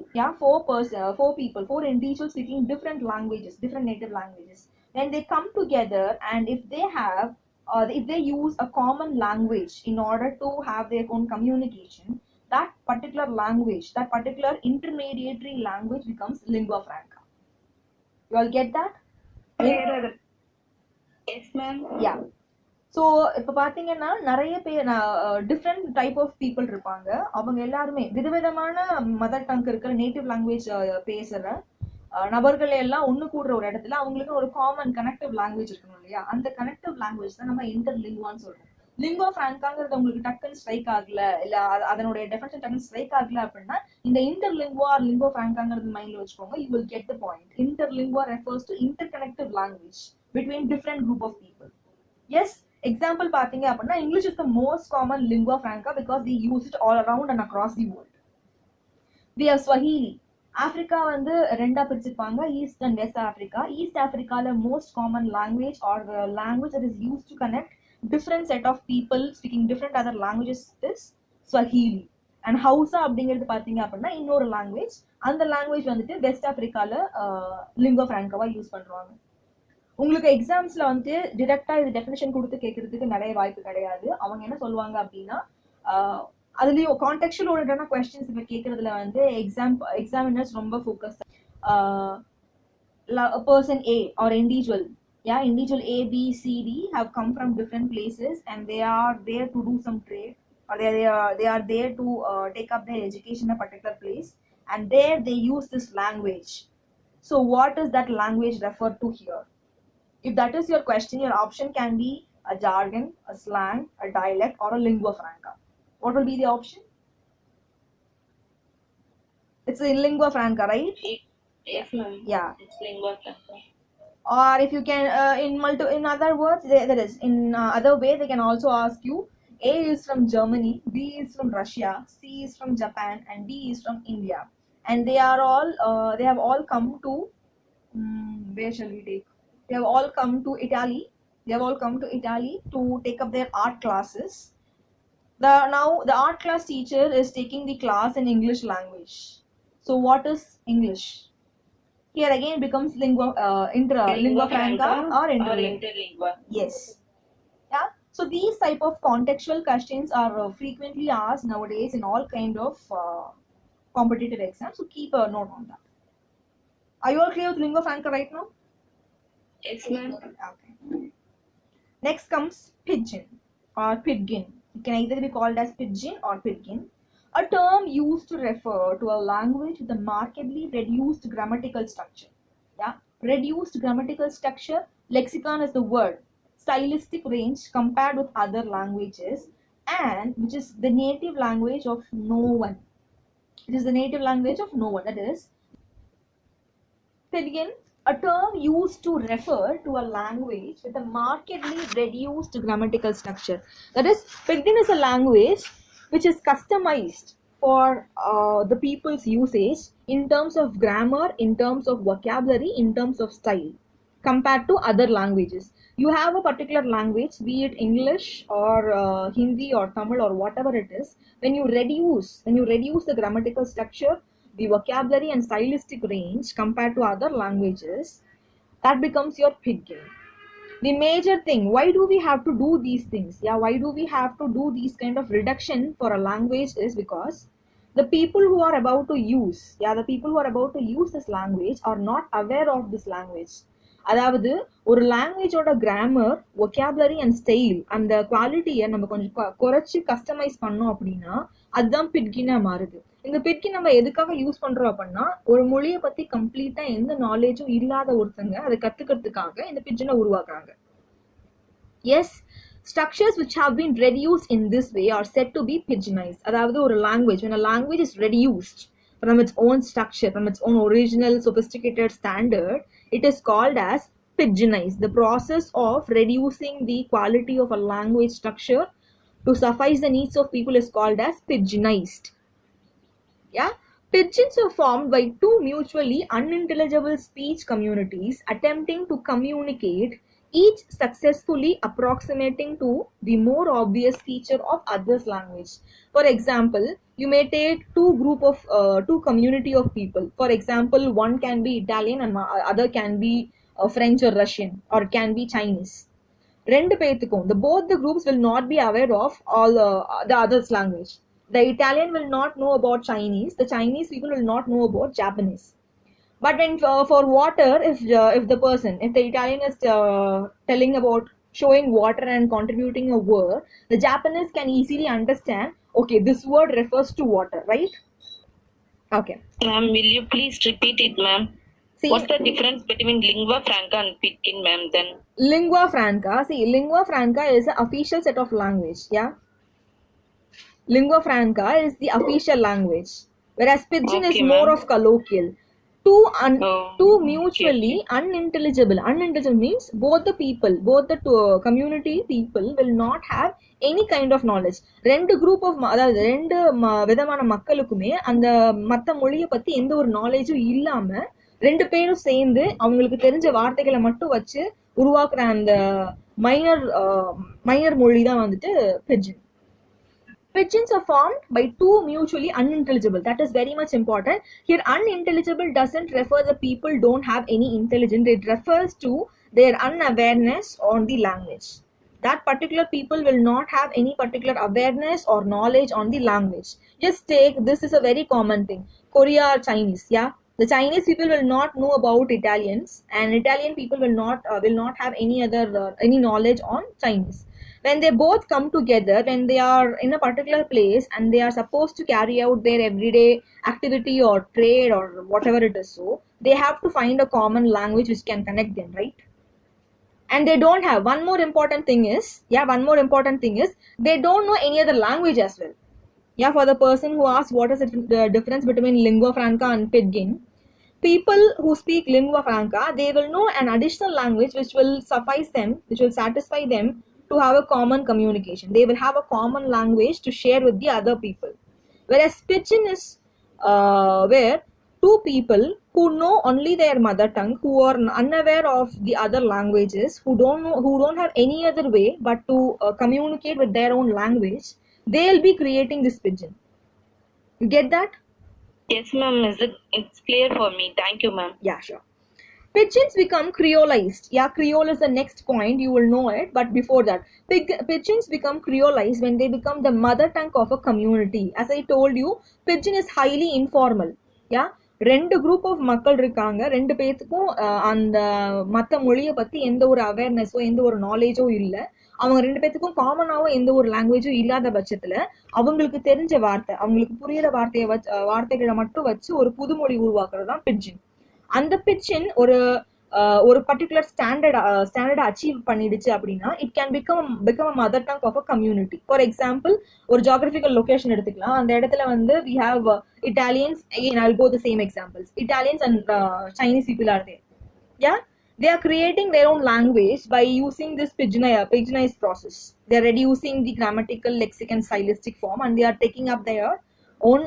four individuals speaking different languages, different native languages. When they come together and if they use a common language in order to have their own communication, that particular language, that particular intermediary language becomes lingua franca. You all get that? Yes, ma'am. Yeah. So இப்போ பார்த்தீங்கன்னா நிறைய பேர் different type of people இருப்பாங்க. அவங்க எல்லாருமே விதவிதமான mother tongue இருக்கிற native language பேசுகிற நபர்கள் எல்லாம் ஒன்று கூடுற ஒரு இடத்துல அவங்களுக்கு ஒரு காமன் கனெக்டிவ் லாங்குவேஜ் இருக்கணும் இல்லையா? அந்த கனெக்டிவ் லாங்குவேஜ் தான் நம்ம இன்டர்லிங்குவான்னு சொல்றோம். லிங்குவா ஃப்ராங்காங்கிறது உங்களுக்கு டக்குன்னு ஸ்ட்ரைக் ஆகல, இல்ல அதனுடைய டெஃபினிஷன் டக்குன்னு ஸ்ட்ரைக் ஆகல அப்படின்னா இந்த இன்டர்லிங்குவா ஆர் லிங்குவா ஃப்ராங்காங்கிறது மைண்ட்ல வச்சுக்கோங்க. You will get the point. Interlingua refers to interconnective language between different group of people. Yes, example பார்த்தீங்க அப்படின்னா English is the most common lingua franca because we use it all around and across the world. We have Swahili. Africa வந்து ரெண்டா பிரிச்சிருப்பாங்க, east and west Africa. East ஆப்பிரிக்கால most common language are language that is use to connect different set of people speaking different other languages is Swahili. And Hausa அப்படிங்கிறது பார்த்தீங்க அப்படின்னா இன்னொரு language. அந்த language வந்துட்டு வெஸ்ட் ஆப்பிரிக்கால லிங்குவா ஃப்ராங்காவா யூஸ் பண்றாங்க. உங்களுக்கு எக்ஸாம்ஸ்ல வந்து டிரெக்டா இது டெஃபினிஷன் கொடுத்து கேட்கறதுக்கு நிறைய வாய்ப்பு கிடையாது. அவங்க என்ன சொல்லுவாங்க அப்படின்னா அதுலயும் கான்டெக்சுவல் ஓரியன்டான கொஸ்டின்ஸ் இப்போ கேட்கறதுல வந்து எக்ஸாமினர்ஸ் ரொம்ப focus person A or individual. Yeah, individual A, B, C, D have come from different places and they are there to do some trade, or they are there to take up their education in a particular place, and there they use this language. So what is that language referred to here? If that is your question, your option can be a jargon, a slang, a dialect, or a lingua franca. What will be the option? It's a lingua franca, right? Yes, ma'am. Yeah. It's lingua franca. Or if you can in other words, there is in other way they can also ask you A is from Germany, B is from Russia, C is from Japan, and D is from India, and they have all come to where shall we take? They have all come to Italy. They have all come to Italy to take up their art classes. Now the art class teacher is taking the class in English language. So what is English? Here again becomes lingua franca or interlingua. Yes. Yeah. So these type of contextual questions are frequently asked nowadays in all kind of competitive exams. So keep a note on that. Are you all clear with lingua franca right now? Yes, ma'am. Okay. Next comes pidgin or pidgin. It can either be called as pidgin or pidgin. A term used to refer to a language with a markedly reduced grammatical structure. Yeah, reduced grammatical structure. Lexicon is the word. Stylistic range compared with other languages, and which is the native language of no one. It is the native language of no one. That is, pidgin a term used to refer to a language with a markedly reduced grammatical structure. That is, Pidgin is a language which is customized for the people's usage in terms of grammar, in terms of vocabulary, in terms of style, compared to other languages. You have a particular language, be it English or Hindi or Tamil or whatever it is. When you reduce the grammatical structure, the vocabulary and stylistic range compared to other languages, that becomes your Pidgin. The major thing, why do we have to do these things? Why do we have to do these kind of reduction for a language is because the people who are about to use this language are not aware of this language. அதாவது ஒரு லாங்குவேஜோட grammar, vocabulary and style, அந்த குவாலிட்டியை நம்ம கொஞ்சம் குறைச்சி customise பண்ணோம் அப்படின்னா அதுதான் பிட்கினா மாறுது. இந்த பிட்கின் நம்ம எதுக்காக யூஸ் பண்றோம் அப்படின்னா, ஒரு மொழியை பத்தி கம்ப்ளீட்டா எந்த நாலேஜும் இல்லாத ஒருத்தங்க அதை கத்துக்கிறதுக்காக இந்த பிட்ஜனை உருவாக்குறாங்க. Yes, structures which have been reduced in this way are said to be pidginized. அதாவது ஒரு language, when a language is reduced from its own structure, from its own original sophisticated standard, it is called as pidginized. The process of reducing the quality of a language structure to suffice the needs of people is called as pidginized. Pidgins are formed by two mutually unintelligible speech communities attempting to communicate, each successfully approximating to the more obvious feature of other's language. For example, you may take two community of people. For example, one can be Italian and other can be French or Russian, or it can be Chinese. ரெண்டு பேத்துக்கும் both the groups will not be aware of all the other's language. The Italian will not know about Chinese. The Chinese people will not know about Japanese. But when for water, if the Italian is telling about showing water and contributing a word, the Japanese can easily understand, okay, this word refers to water, right? Okay. Ma'am, will you please repeat it, ma'am? What's the difference between lingua franca and Pidgin, ma'am, then? Lingua franca is the official set of language, Lingua franca is the official language, whereas Pidgin is more of colloquial. Two mutually unintelligible. Unintelligible means both the community people will not have any kind of knowledge. ரெண்டு group of, அதாவது ரெண்டு விதமான மக்களுக்குமே அந்த மற்ற மொழியை பத்தி எந்த ஒரு நாலேஜும் இல்லாம ரெண்டு பேரும் சேர்ந்து அவங்களுக்கு தெரிஞ்ச வார்த்தைகளை மட்டும் வச்சு உருவாக்குற அந்த மைனர் மொழி தான் வந்துட்டு Pidgin. Pidgins are formed by two mutually unintelligible. That is very much important. Here, unintelligible doesn't refer the people don't have any intelligence. It refers to their unawareness on the language. That particular people will not have any particular awareness or knowledge on the language. Just take, this is a very common thing. Korea or Chinese, The Chinese people will not know about Italians, and Italian people will not have any knowledge on Chinese. When they both come together, when they are in a particular place and they are supposed to carry out their everyday activity or trade or whatever it is, so they have to find a common language which can connect them, right? And they don't have, one more important thing is they don't know any other language as well. For the person who asks what is the difference between lingua franca and Pidgin, people who speak lingua franca, they will know an additional language which will satisfy them to have a common communication. They will have a common language to share with the other people. Whereas Pidgin is where two people who know only their mother tongue, who are unaware of the other languages, who don't have any other way but to communicate with their own language, they'll be creating this Pidgin. You get that? Yes, ma'am. It's clear for me. Thank you, ma'am. Yeah, sure. Pidgins become creolized. Creole is the next point. You will know it. But before that, Pidgins become creolized when they become the mother tongue of a community. As I told you, Pidgin is highly informal. ரெண்டு group of மக்கள் இருக்காங்க, ரெண்டு பேத்துக்கும் அந்த மற்ற மொழியை பத்தி எந்த ஒரு அவேர்னஸோ எந்த ஒரு நாலேஜோ இல்லை. அவங்க ரெண்டு பேத்துக்கும் காமனாவும் எந்த ஒரு லாங்குவேஜும் இல்லாத பட்சத்துல அவங்களுக்கு தெரிஞ்ச வார்த்தை, அவங்களுக்கு புரியுற வார்த்தைகளை மட்டும் வச்சு ஒரு புதுமொழி உருவாக்குறது தான் Pidgin. அந்த Pidgin ஒரு பர்டிகுலர் ஸ்டாண்டர்ட் அச்சீவ் பண்ணிடுச்சு அப்படின்னா it can become mother tongue of a community. For example, ஒரு ஜியோகிராபிக்கல் லொகேஷன் எடுத்துக்கலாம். அந்த இடத்துல வந்து we have Italians, again I'll go the same examples. Italians and Chinese people are there. Yeah, they are creating their own language by using this pigeonized process. They are reducing the grammatical, lexic and stylistic form, and they are taking up their own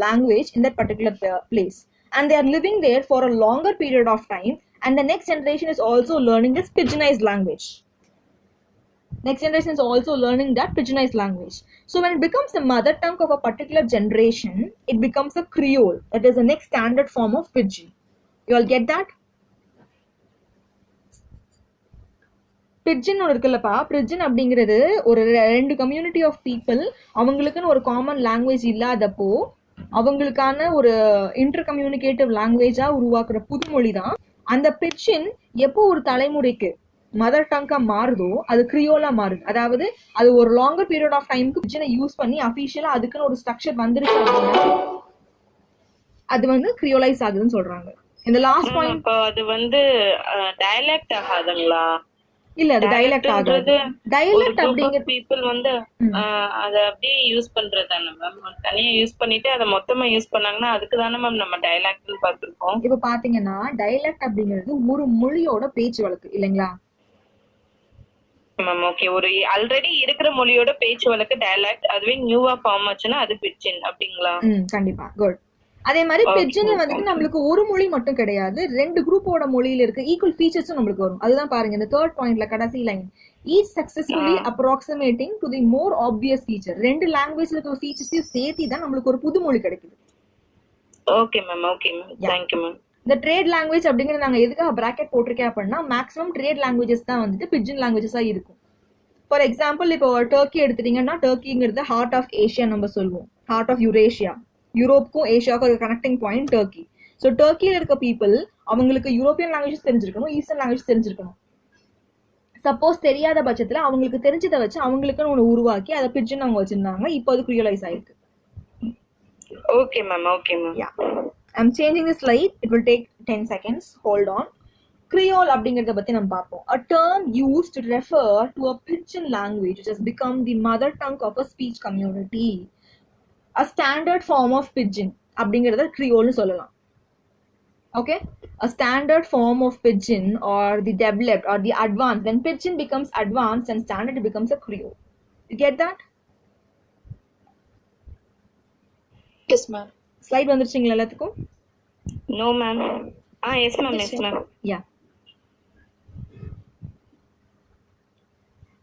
language in that particular place, and they are living there for a longer period of time, and the next generation is also learning this pigeonized language. Next generation is also learning that pigeonized language. So when it becomes the mother tongue of a particular generation, it becomes a Creole. That is the next standard form of pidgin. You all get that? பிட்ஜின் இருக்குல்லப்பா, பிட்ஜின் அப்படிங்கிறது ஒரு ரெண்டு community of people அவங்களுக்குன்னு ஒரு common language இல்லாதப்போ அவங்களுக்கான ஒரு inter communicative லாங்குவேஜா உருவாக்குற புதுமொழி தான் அந்த பிட்ஜின். எப்போ ஒரு தலைமுறைக்கு மதர் டங்கா மாறுதோ அது கிரியோலா மாறுது. அதாவது அது ஒரு லாங்கர் பீரியட் ஆஃப் டைமுக்கு பிட்ஜினை யூஸ் பண்ணி அஃபிஷியலா அதுக்குன்னு ஒரு ஸ்ட்ரக்சர் வந்துருச்சு அப்படின்னா அது வந்து கிரியோலைஸ் ஆகுதுன்னு சொல்றாங்க. இந்த லாஸ்ட் பாயிண்ட் அது வந்து டயலெக்ட் ஆகாதுங்களா? இல்ல, அது டைலக்ட் ஆகுது. டைலக்ட் அப்படிங்கிற பீப்புள் வந்து அத அப்படியே யூஸ் பண்றதானே மேம்? தனியா யூஸ் பண்ணிட்டு அத மொத்தமா யூஸ் பண்ணாங்கன்னா அதுக்கு தானே மேம் நம்ம டைலக்ட்னு பார்த்திருக்கோம். இப்ப பாத்தீங்கன்னா டைலக்ட் அப்படிங்கிறது ஒரு மொழியோட பேச்சு வழக்கு இல்லைங்களா மேம்? ஓகே, ஒரு ஆல்ரெடி இருக்கிற மொழியோட பேச்சு வழக்கு டைலக்ட், அதுவே நியூவா ஃபார்ம் ஆச்சுன்னா அது பிட்ஜின் அப்படிங்களா? கண்டிப்பா, குட். அதே மாதிரி பிட்ஜின்ல வந்துட்டு நம்மளுக்கு ஒரு மொழி மட்டும் கிடையாது, ரெண்டு குரூப்போட மொழியில இருக்க ஈக்குவல் ஃபீச்சர்ஸும் நம்மளுக்கு வரும். அதுதான் பாருங்க இந்த தேர்ட் பாயிண்ட்ல கடைசி line, each successfully approximating to the more obvious feature. ரெண்டு லாங்குவேஜ்ல இருக்க ஃபீச்சர்ஸையும் சேர்த்தி தான் நம்மளுக்கு ஒரு புது மொழி கிடைக்குது. Okay ma'am, okay ma'am, thank you ma'am. இந்த ட்ரேட் லாங்குவேஜ் அப்படிங்கிறது நாங்க எதுக்காக பிராக்கெட் போட்டிருக்கேன் அப்படின்னா மேக்ஸிமம் ட்ரேட் லாங்குவேஜஸ் தான் வந்துட்டு பிட்ஜின் லாங்குவேஜஸா இருக்கும். ஃபார் எக்ஸாம்பிள் இப்போ டர்க்கி எடுத்துட்டீங்கன்னா டர்க்கிங்கிறது ஹார்ட் ஆஃப் ஏஷியா நம்ம சொல்லுவோம், ஹார்ட் ஆஃப் யூரேஷியா. யூரோப்புக்கும் ஏஷியாவுக்கும் ஒரு கனெக்டிங் பாயிண்ட் டர்க்கி. ஸோ டர்க்கியில் இருக்க பீப்புள் அவங்களுக்கு யூரோப்பியன் லாங்குவேஜ் தெரிஞ்சிருக்கணும், ஈஸ்டர்ன் லாங்குவேஜ் தெரிஞ்சிருக்கணும். சப்போஸ் தெரியாத பட்சத்தில் அவங்களுக்கு தெரிஞ்சதை வச்சு அவங்களுக்குன்னு ஒன்று உருவாக்கி அதை பிட்ஜின் அவங்க வச்சிருந்தாங்க. இப்போ அது கிரியலைஸ் ஆயிருக்கு. Okay ma'am, okay ma'am. Yeah, I'm changing the slide. It will take 10 seconds. Hold on. Creole அப்படிங்கறத பத்தி நம்ம பார்ப்போம். A term used to refer to a pidgin language which has become the mother tongue of a speech community. A standard form of pidgin அப்படிங்கறத Creole சொல்லலாம். Okay, a standard form of pidgin or the developed or the advanced. When pidgin becomes advanced and standard, it becomes a Creole. You get that? Yes ma'am. Slide வந்துருச்சுங்களா எல்லாத்துக்கும்? No ma'am. Yes ma'am, yes ma'am. Yeah.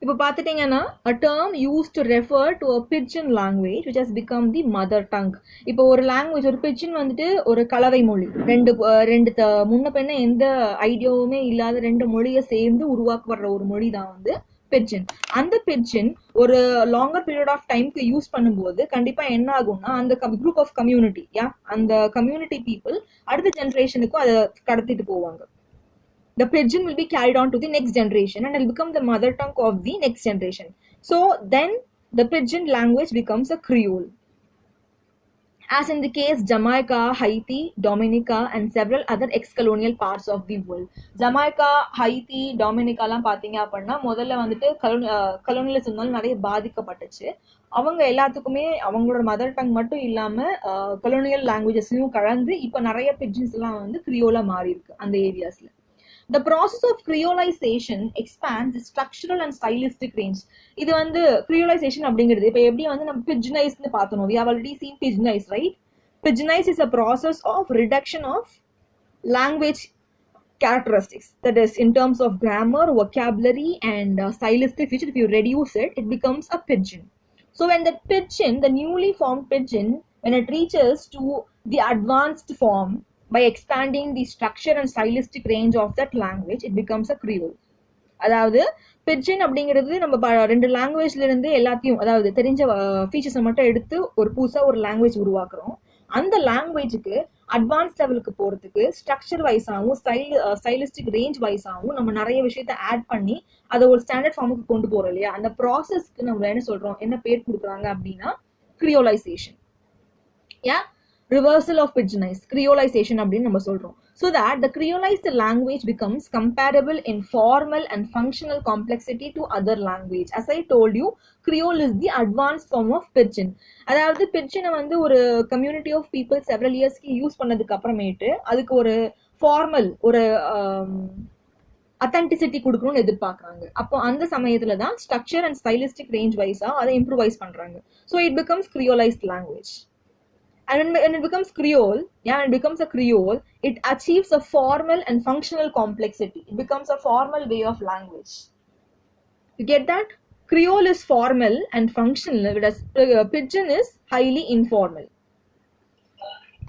இப்போ பார்த்துட்டீங்கன்னா a term used to refer to a pidgin language which has become the mother tongue. இப்போ ஒரு language, ஒரு பிட்ஜின் வந்துட்டு ஒரு கலவை மொழி, ரெண்டு முன்ன பின்ன எந்த ஐடியாவுமே இல்லாத ரெண்டு மொழியை சேர்ந்து உருவாக்கப்படுற ஒரு மொழி தான் வந்து பிட்ஜின். அந்த பிட்ஜின் ஒரு லாங்கர் பீரியட் ஆஃப் டைம்க்கு யூஸ் பண்ணும்போது கண்டிப்பா என்ன ஆகும்னா அந்த குரூப் ஆஃப் கம்யூனிட்டி, அந்த கம்யூனிட்டி பீப்புள் அடுத்த ஜென்ரேஷனுக்கும் அதை கடத்திட்டு போவாங்க. The pidgin will be carried on to the next generation and it will become the mother tongue of the next generation. So then the pidgin language becomes a Creole. As in the case Jamaica, Haiti, Dominica and several other ex-colonial parts of the world. Jamaica, Haiti, Dominica லாம் பாத்தீங்க அப்படின்னா முதல்ல வந்துட்டு கலோனியலிசம்னால நிறைய பாதிக்கப்பட்டுச்சு. அவங்க எல்லாத்துக்குமே அவங்களோட mother tongue மட்டும் இல்லாம கலோனியல் லாங்குவேஜஸையும் கலந்து இப்போ நிறைய பிட்ஜின்ஸ் எல்லாம் வந்து கிரியோலா மாறி இருக்கு அந்த ஏரியாஸ்ல. The process of creolization expands the structural and stylistic range. இது வந்து creolization அப்படிங்கிறது இப்போ எப்படி வந்து நம்ம pigeonize பார்த்தோம். We have already seen pigeonize, right? Pigeonize is a process of reduction of language characteristics. That is in terms of grammar, vocabulary and stylistic feature. If you reduce it, it becomes a pidgin. So when the pidgin, the newly formed pidgin, when it reaches to the advanced form, by expanding the structure and stylistic range of that language, it becomes a Creole. அதாவது பிட்ஜின் அப்படிங்கிறது நம்ம ரெண்டு லாங்குவேஜ்ல இருந்து எல்லாத்தையும் அதாவது தெரிஞ்ச ஃபீச்சர்ஸை மட்டும் எடுத்து ஒரு புதுசா ஒரு லாங்குவேஜ் உருவாக்குறோம். அந்த லாங்குவேஜுக்கு அட்வான்ஸ் லெவலுக்கு போறதுக்கு ஸ்ட்ரக்சர் வைஸாகவும் ஸ்டைலிஸ்டிக் ரேஞ்ச் வைஸாகவும் நம்ம நிறைய விஷயத்த ஆட் பண்ணி அதை ஒரு ஸ்டாண்டர்ட் ஃபார்முக்கு கொண்டு போறோம் இல்லையா? அந்த ப்ராசஸ்க்கு நம்ம என்ன சொல்றோம், என்ன பேர் கொடுக்குறாங்க அப்படின்னா கிரியோலைசேஷன். Reversal of pigeonized, creolization அப்படின்னு நம்ம சொல்றோம். So that the creolized language becomes comparable in formal and functional complexity to other language. As I told you, Creole is the advanced form of pidgin. அதாவது பிட்ஜினை வந்து ஒரு கம்யூனிட்டி ஆஃப் பீப்புள் செவரல் இயர்ஸ்க்கு use பண்ணதுக்கு அப்புறமேட்டு அதுக்கு ஒரு formal ஒரு authenticity கொடுக்கணும்னு எதிர்பார்க்கறாங்க. அப்போ அந்த சமயத்துல தான் ஸ்ட்ரக்சர் அண்ட் ஸ்டைலிஸ்டிக் ரேஞ்ச் வைஸா அதை இம்ப்ரூவைஸ் பண்றாங்க. So it becomes creolised language. And when it becomes Creole, when it becomes a Creole, it achieves a formal and functional complexity. It becomes a formal way of language. You get that? Creole is formal and functional, whereas Pidgin is highly informal.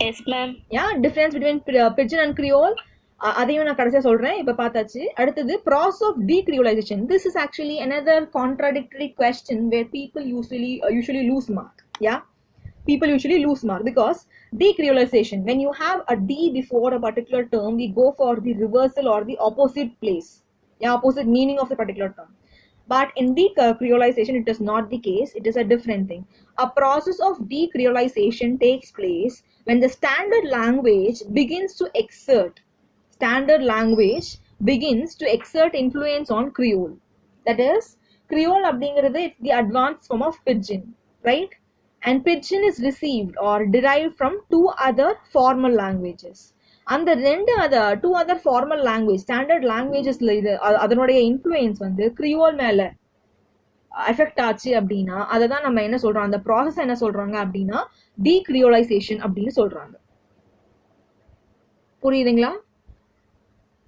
Yes, ma'am. Yeah, difference between Pidgin and Creole. அதையும் நான் கடைசியா சொல்றேன். இப்ப பார்த்தாச்சு. அடுத்தது process of decreolization. This is actually another contradictory question where people usually lose mark. Yeah. People usually lose mark because decreolization, when you have a D before a particular term, we go for the reversal or the opposite place, opposite meaning of the particular term. But in decreolization, it is not the case. It is a different thing. A process of decreolization takes place when the standard language begins to exert influence on Creole. That is, Creole abdingiradhu, it's the advanced form of Pidgin, right? And Pidgin is received or derived from two other formal languages. And the two other formal language, standard languages, அதனுடைய influence வந்து Creole மேல effect ஆச்சு அப்படின்னா அதை தான் நம்ம என்ன சொல்றோம், அந்த ப்ராசஸ் என்ன சொல்றாங்க அப்படின்னா டீக்ரியோலைசேஷன் அப்படின்னு சொல்றாங்க. புரியுதுங்களா?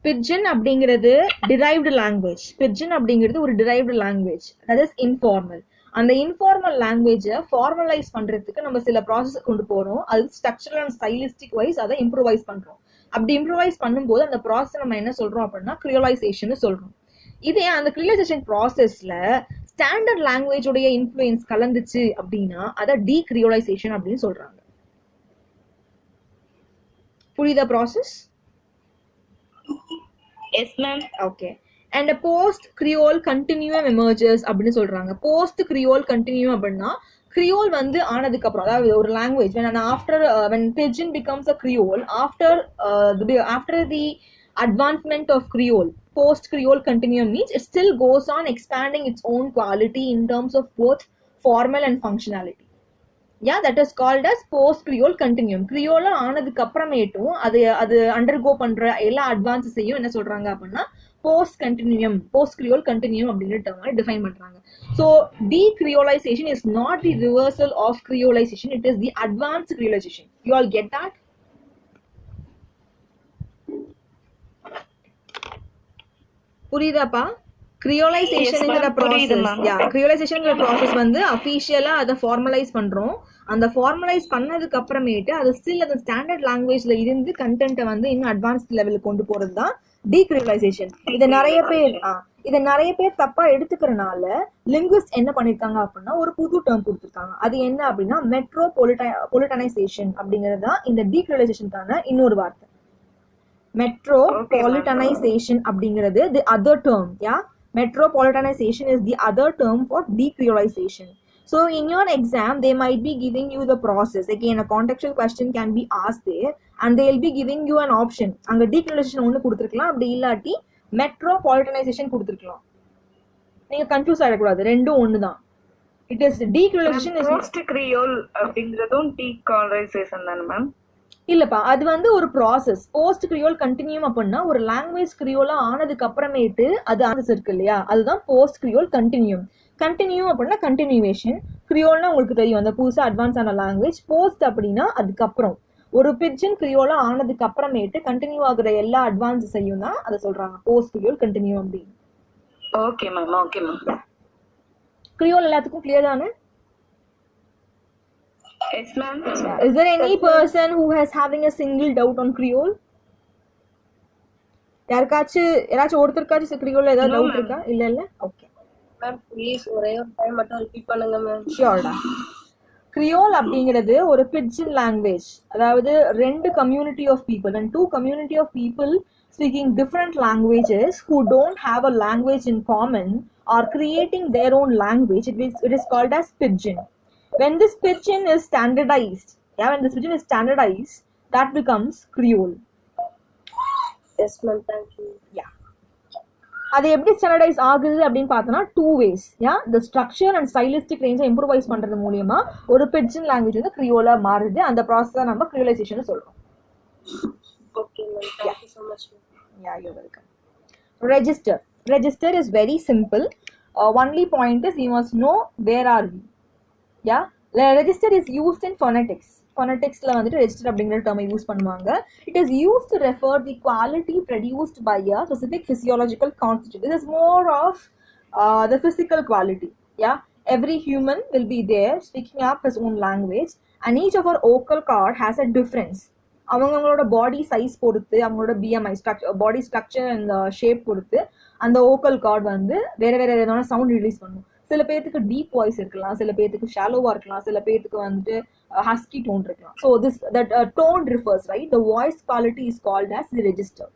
Pidgin அப்படிங்கிறது derived language. Pidgin அப்படிங்கிறது ஒரு derived language, that is informal. அந்த இன்ஃபார்மல் லாங்குவேஜை ஃபார்மலைஸ் பண்றதுக்கு நம்ம சில ப்ராசஸ் கொண்டு போறோம். அது ஸ்ட்ரக்சரல் அண்ட் ஸ்டைலிஸ்டிக் வைஸ் அதை இம்ப்ரூவைஸ் பண்றோம். அப்படி இம்ப்ரூவைஸ் பண்ணும்போது அந்த ப்ராசஸ் நம்ம என்ன சொல்றோம் அப்படின்னா கிரியோலைசேஷன் சொல்றோம். இதே அந்த கிரியோலைசேஷன் ப்ராசஸ்ல ஸ்டாண்டர்ட் லாங்குவேஜோடைய இன்ஃப்ளூயன்ஸ் கலந்துச்சு அப்படின்னா அதை டீக்ரியோலைசேஷன் அப்படின்னு சொல்றாங்க. புரியுதா process? Yes, ma'am. Okay. And a post Creole continuum emerges அப்படின்னு சொல்றாங்க. போஸ்ட் கிரியோல் கண்டினியூம் அப்படின்னா கிரியோல் வந்து ஆனதுக்கு அப்புறம், அதாவது ஒரு language when Pidgin becomes a Creole after the advancement of Creole, post Creole continuum means it still goes on expanding its own quality in terms of both formal and functionality. Yeah, that is called as post Creole continuum. Creole ஆனதுக்கு அப்புறமேட்டும் அது undergo பண்ற எல்லா அட்வான்ஸஸையும் என்ன சொல்றாங்க அப்படின்னா post Creole continuum அப்படிங்கிற term define பண்றாங்க. So decreolization is not the reversal of creolization, it is the advanced creolization. You all get that? புரியுதாப்பா? கிரியோலைசேஷன்ங்கிற ப்ராசஸ் வந்து அஃபீஷியலா அதை ஃபார்மலைஸ் பண்றோம். அந்த ஃபார்மலைஸ் பண்ணதுக்கு அப்புறமேட்டு அது ஸ்டில் அந்த ஸ்டாண்டர்ட் லாங்குவேஜ்ல இருந்து கண்டென்ட்டை வந்து இன்னும் அட்வான்ஸ்ட் லெவலுக்கு கொண்டு போறது தான் டீக்ரியோலைசேஷன். இதை நிறைய பேர் தப்பா எடுத்துக்கிறனால லிங்குவிஸ்ட் என்ன பண்ணிருக்காங்க அப்படின்னா ஒரு புது டேர்ம் கொடுத்துருக்காங்க. அது என்ன அப்படின்னா மெட்ரோபாலிட்டனைசேஷன் அப்படிங்கிறது தான் இந்த டீக்ரியோலைசேஷனுக்கான இன்னொரு வார்த்தை. மெட்ரோபாலிட்டனைசேஷன் அப்படிங்கிறது the other term. Metropolitanization is the other term for decreolization. So in your exam, they might be giving you the process. Again, a contextual question can be asked there and they will be giving you an option. Anga decreolization ஒன்னு கொடுத்திருக்கலாம், அப்படி இல்லாட்டி metropolitanization கொடுத்திருக்கலாம். நீங்க confuse ஆகக்கூடாது, ரெண்டும் ஒன்று தான். It is decreolization is post Creole அப்படிங்கிறதும் decreolization தானே மேம்? இல்லப்பா, அது வந்து ஒரு ப்ராசஸ். போஸ்ட் கிரியோல் கண்டினியூம் அப்படின்னா ஒரு லாங்குவேஜ் கிரியோலா ஆனதுக்கு அப்புறமேட்டு அது ஆன்சர் இருக்கு இல்லையா, அதுதான் போஸ்ட் கிரியோல் கண்டினியூம். அப்படின்னா கண்டினியூவேஷன். கிரியோல்னா உங்களுக்கு தெரியும், அந்த புதுசா அட்வான்ஸ் ஆன லாங்குவேஜ். போஸ்ட் அப்படின்னா அதுக்கப்புறம் ஒரு பிட்ஜின் கிரியோலா ஆனதுக்கு அப்புறமேட்டு கண்டினியூ ஆகுற எல்லா அட்வான்ஸையும் தான் அதை சொல்றாங்க போஸ்ட் கிரியோல் கண்டினியூ அப்படின்னு. Okay ma'am, okay ma'am. Creole எல்லாத்துக்கும் கிளியர் தானே? Yes, ma'am. Is there any person who has having a single doubt on Creole? யாராச்சும் ஒருத்தருக்காச்சும் கிரியோல்ல ஏதாவது டவுட் இருக்கா? இல்ல. ஓகே மேம், ப்ளீஸ் ஒரே ஒரு டைம் மட்டும் ரிப்பீட் பண்ணுங்க மேம். ஷியோர்டா. கிரியோல் அப்படிங்கிறது ஒரு பிட்ஜின் லாங்குவேஜ். அதாவது ரெண்டு community of people and two community of people speaking different languages who don't have a language in common are creating their own language. It is called as pidgin. When this pidgin is standardized, that becomes Creole. Yes ma'am, thank you. Yeah. அது எப்படி standardise ஆகுது அப்படின்னு பார்த்தோம்னா two ways. the structure and stylistic range improvise பண்றது மூலியமா ஒரு பிட்ஜின் language வந்து கிரியோலா மாறுது. அந்த ப்ராசஸ் தான் நம்ம கிரியோலைசேஷன் சொல்றோம். Okay, ma'am. Thank you so much, ma'am. Yeah, you're welcome. Register. Register is very simple. Only point is you must know where are we. Yeah, register is used in phonetics. Phoneticsல வந்துட்டு register அப்படிங்கிற term use பண்ணுவாங்க. It is used to refer the quality produced by a specific physiological constituent. This is more of the physical quality. Yeah, every human will be there speaking up his own language, and each of our vocal cord has a difference. அவங்களோட பாடி size பொறுத்து, அவங்களோட BMI structure, body structure and shape பொறுத்து அந்த ஓக்கல் card வந்து வேற வேற விதமான சவுண்ட் ரிலீஸ் பண்ணும். சில பேர்த்துக்கு டீப் வாய்ஸ் இருக்கலாம், சில பேர்த்துக்கு ஷாலோவா இருக்கலாம், சில பேர்த்துக்கு வந்துட்டு ஹஸ்கி டோன் இருக்கலாம். So this that tone refers, right? The voice quality is called as the register.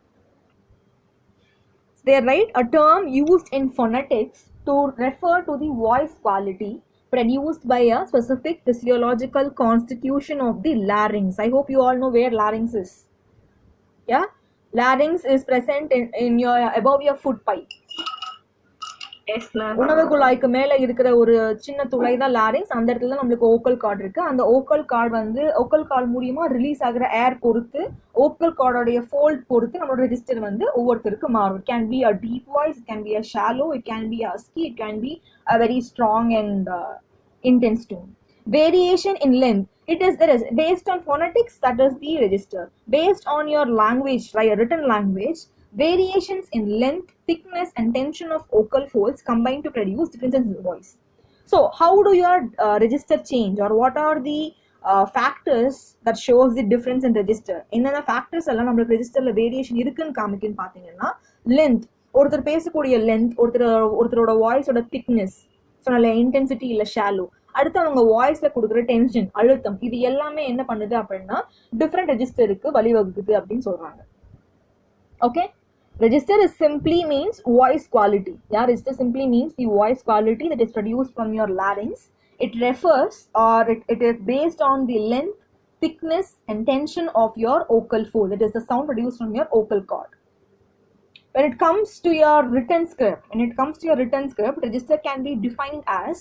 They write a term used in phonetics to refer to the voice quality produced by a specific physiological constitution of the larynx. I hope you all know where larynx is. Yeah, larynx is present in your above your food pipe. Yes, ma'am. உணவு குழாய்க்கு மேல இருக்கிற ஒரு சின்ன துளை தான் larynx. அந்த இடத்துல நம்மளுக்கு ஓக்கல் கார்டு இருக்கு. அந்த ஓக்கல் கார்டு வந்து ஓக்கல் கார்டு மூலியமா ரிலீஸ் ஆகிற ஏர் பொறுத்து, ஓக்கல் கார்டோடைய ஃபோல்ட் பொறுத்து நம்மளோட ரெஜிஸ்டர் வந்து ஒவ்வொருத்தருக்கு மாறும். It can be a deep voice, it can be a shallow, it can be husky, it can be a very strong and intense tone. Variation in length. There is based on phonetics, that is the register. Based on your language, right, written language, variations in length, thickness, and tension of vocal folds combine to produce differences in voice. So, how do your register change, or what are the factors that shows the difference in register? என்னென்ன factors எல்லாம் நம்மளுக்கு ரெஜிஸ்டர்ல variation இருக்குன்னு காமிக்குன்னு பார்த்தீங்கன்னா, length, ஒருத்தர் பேசக்கூடிய length, ஒருத்தரோட வாய்ஸோட thickness, சொன்னால intensity இல்லை ஷாலோ, அடுத்து அவங்க வாய்ஸ்ல கொடுக்குற டென்ஷன், அழுத்தம், இது எல்லாமே என்ன பண்ணுது அப்படின்னா டிஃப்ரெண்ட் ரெஜிஸ்டருக்கு வழிவகுக்குது அப்படின்னு சொல்றாங்க. Okay, register is simply means voice quality. Yeah, register simply means the voice quality that is produced from your larynx. It refers, or it is based on the length, thickness, and tension of your vocal fold. That is the sound produced from your vocal cord. When it comes to your written script, register can be defined as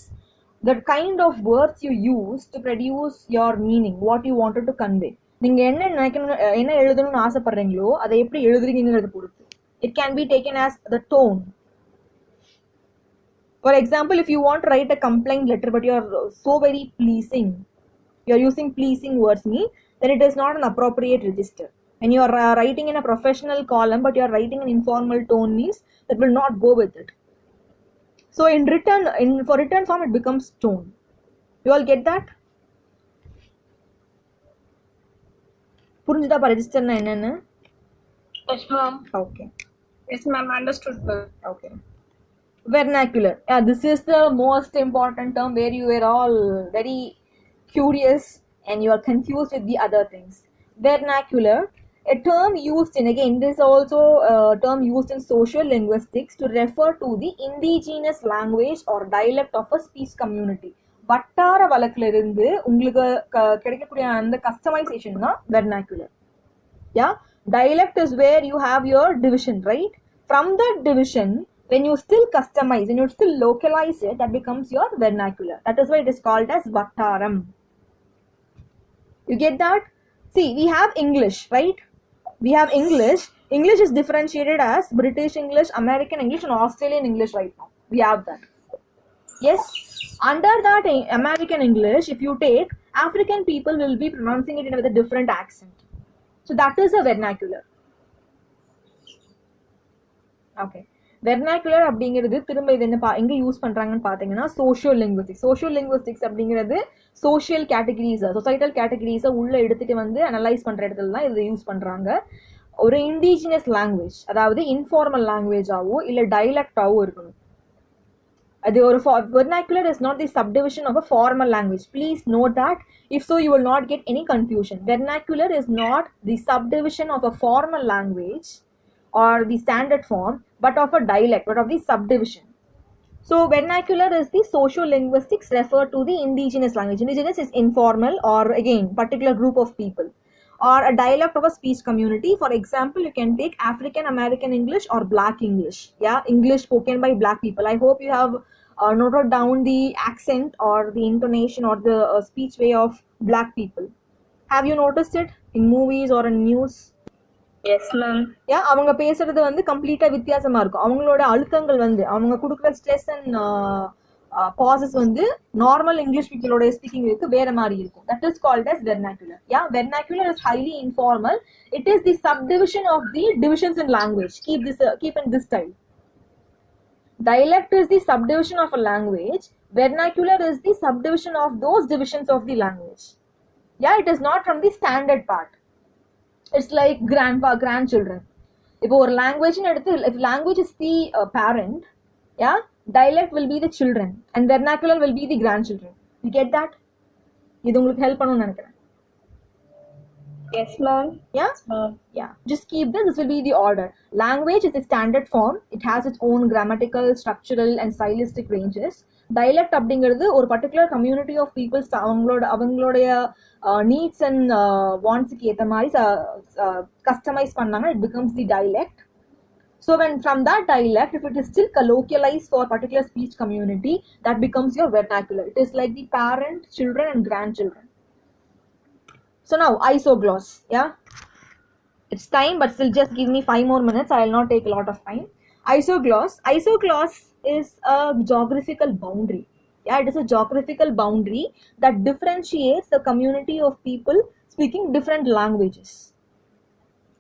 the kind of words you use to produce your meaning, what you wanted to convey. நீங்க என்ன எழுதணும்னு ஆசைப்படுறீங்களோ அதை எப்படி எழுதுறீங்கிறது பொறுத்து. It can be taken as the tone. For example, if you want to write a complaint letter but you are so very pleasing, you are using pleasing words, then it is not an appropriate register. When you are writing in a professional column but you are writing an informal tone, means that will not go with it. So for written form it becomes tone. You all get that? புரிஞ்சுதா ரெஜிஸ்டர்னா என்னன்னு? Yes, ma'am. Okay. Yes, ma'am. Understood, ma'am. Okay. Vernacular. Yeah, this is the most important term where you were all very curious and you are confused with the other things. Vernacular, a term used in, again, this is also a term used in social linguistics to refer to the indigenous language or dialect of a speech community. வட்டார வழக்குல இருந்து உங்களுக்கு கிடைக்கக்கூடிய அந்த customisation தான் vernacular. Yeah, dialect is where you have your division, right? From that division, when you still customize and you still localize it, that becomes your vernacular. That is why it is called as vattaram. You get that? See, we have English, right? We have English. English is differentiated as British English, American English, and Australian English right now. We have that. Yes, under that American English, if you take, African people will be pronouncing it with a different accent. So that is a vernacular. Okay. Vernacular அப்படிங்கிறது திரும்ப இது என்ன எங்க use பண்றாங்கன்னு பாத்தீங்கன்னா social linguistics அப்படிங்கிறது social categories, societal கேட்டகரிஸை உள்ள எடுத்துட்டு வந்து அனலைஸ் பண்ற இடத்துல தான் இது யூஸ் பண்றாங்க. ஒரு இண்டிஜினஸ் லாங்குவேஜ், அதாவது இன்ஃபார்மல் லாங்குவேஜாவோ இல்ல டைலக்டாவோ இருக்கணும். அது ஒரு vernacular is not the subdivision of a formal language. Please note that. If so, you will not get any confusion. Vernacular is not the subdivision of a formal language or the standard form, but of a dialect, but of the subdivision. So vernacular is the socio-linguistics refer to the indigenous language. Indigenous is informal or again particular group of people, or a dialect of a speech community. For example, you can take African American English or Black English. Yeah, English spoken by Black people. I hope you have noted down the accent or the intonation or the speech way of Black people. Have you noticed it in movies or in news? Yes ma'am. ஏன் அவங்க பேசுறது வந்து கம்ப்ளீட்டா வித்தியாசமா இருக்கும். அவங்களோட அழுத்தங்கள் வந்து அவங்க கொடுக்குற ஸ்ட்ரெஸ் அண்ட் பாசஸ் வந்து நார்மல் இங்கிலீஷ் பீப்புளோட ஸ்பீக்கிங்க்கு வேற மாதிரி இருக்கும். That is called as vernacular. Yeah, vernacular is highly informal. It is the subdivision of the divisions in language. Keep in this style. Dialect is the subdivision of a language. Vernacular is the subdivision of those divisions of the language. Yeah, it is not from the standard part. It's like grandchildren. இப்போ ஒரு லாங்குவேஜ்னு எடுத்து, if language is the parent, yeah, dialect will be the children and vernacular will be the grandchildren. You get that? இது உங்களுக்கு help பண்ணணும்னு நினைக்கிறேன். Yes ma'am. Yeah? Yeah. Just keep this. This will be the order. Language is the standard form. It has its own grammatical, structural and stylistic ranges. Dialect அப்படிங்கிறது ஒரு particular community of peoples அவங்களுடைய needs and வாண்ட்ஸுக்கு ஏற்ற மாதிரி customise பண்ணாங்க. It becomes the dialect. So when from that dialect, if it is still colloquialized for a particular speech community, that becomes your vernacular. It is like the parent, children and grandchildren. So now isogloss. Yeah, it's time, but still just give me 5 more minutes. I will not take a lot of time. Isogloss is a geographical boundary. Yeah, it is a geographical boundary that differentiates the community of people speaking different languages.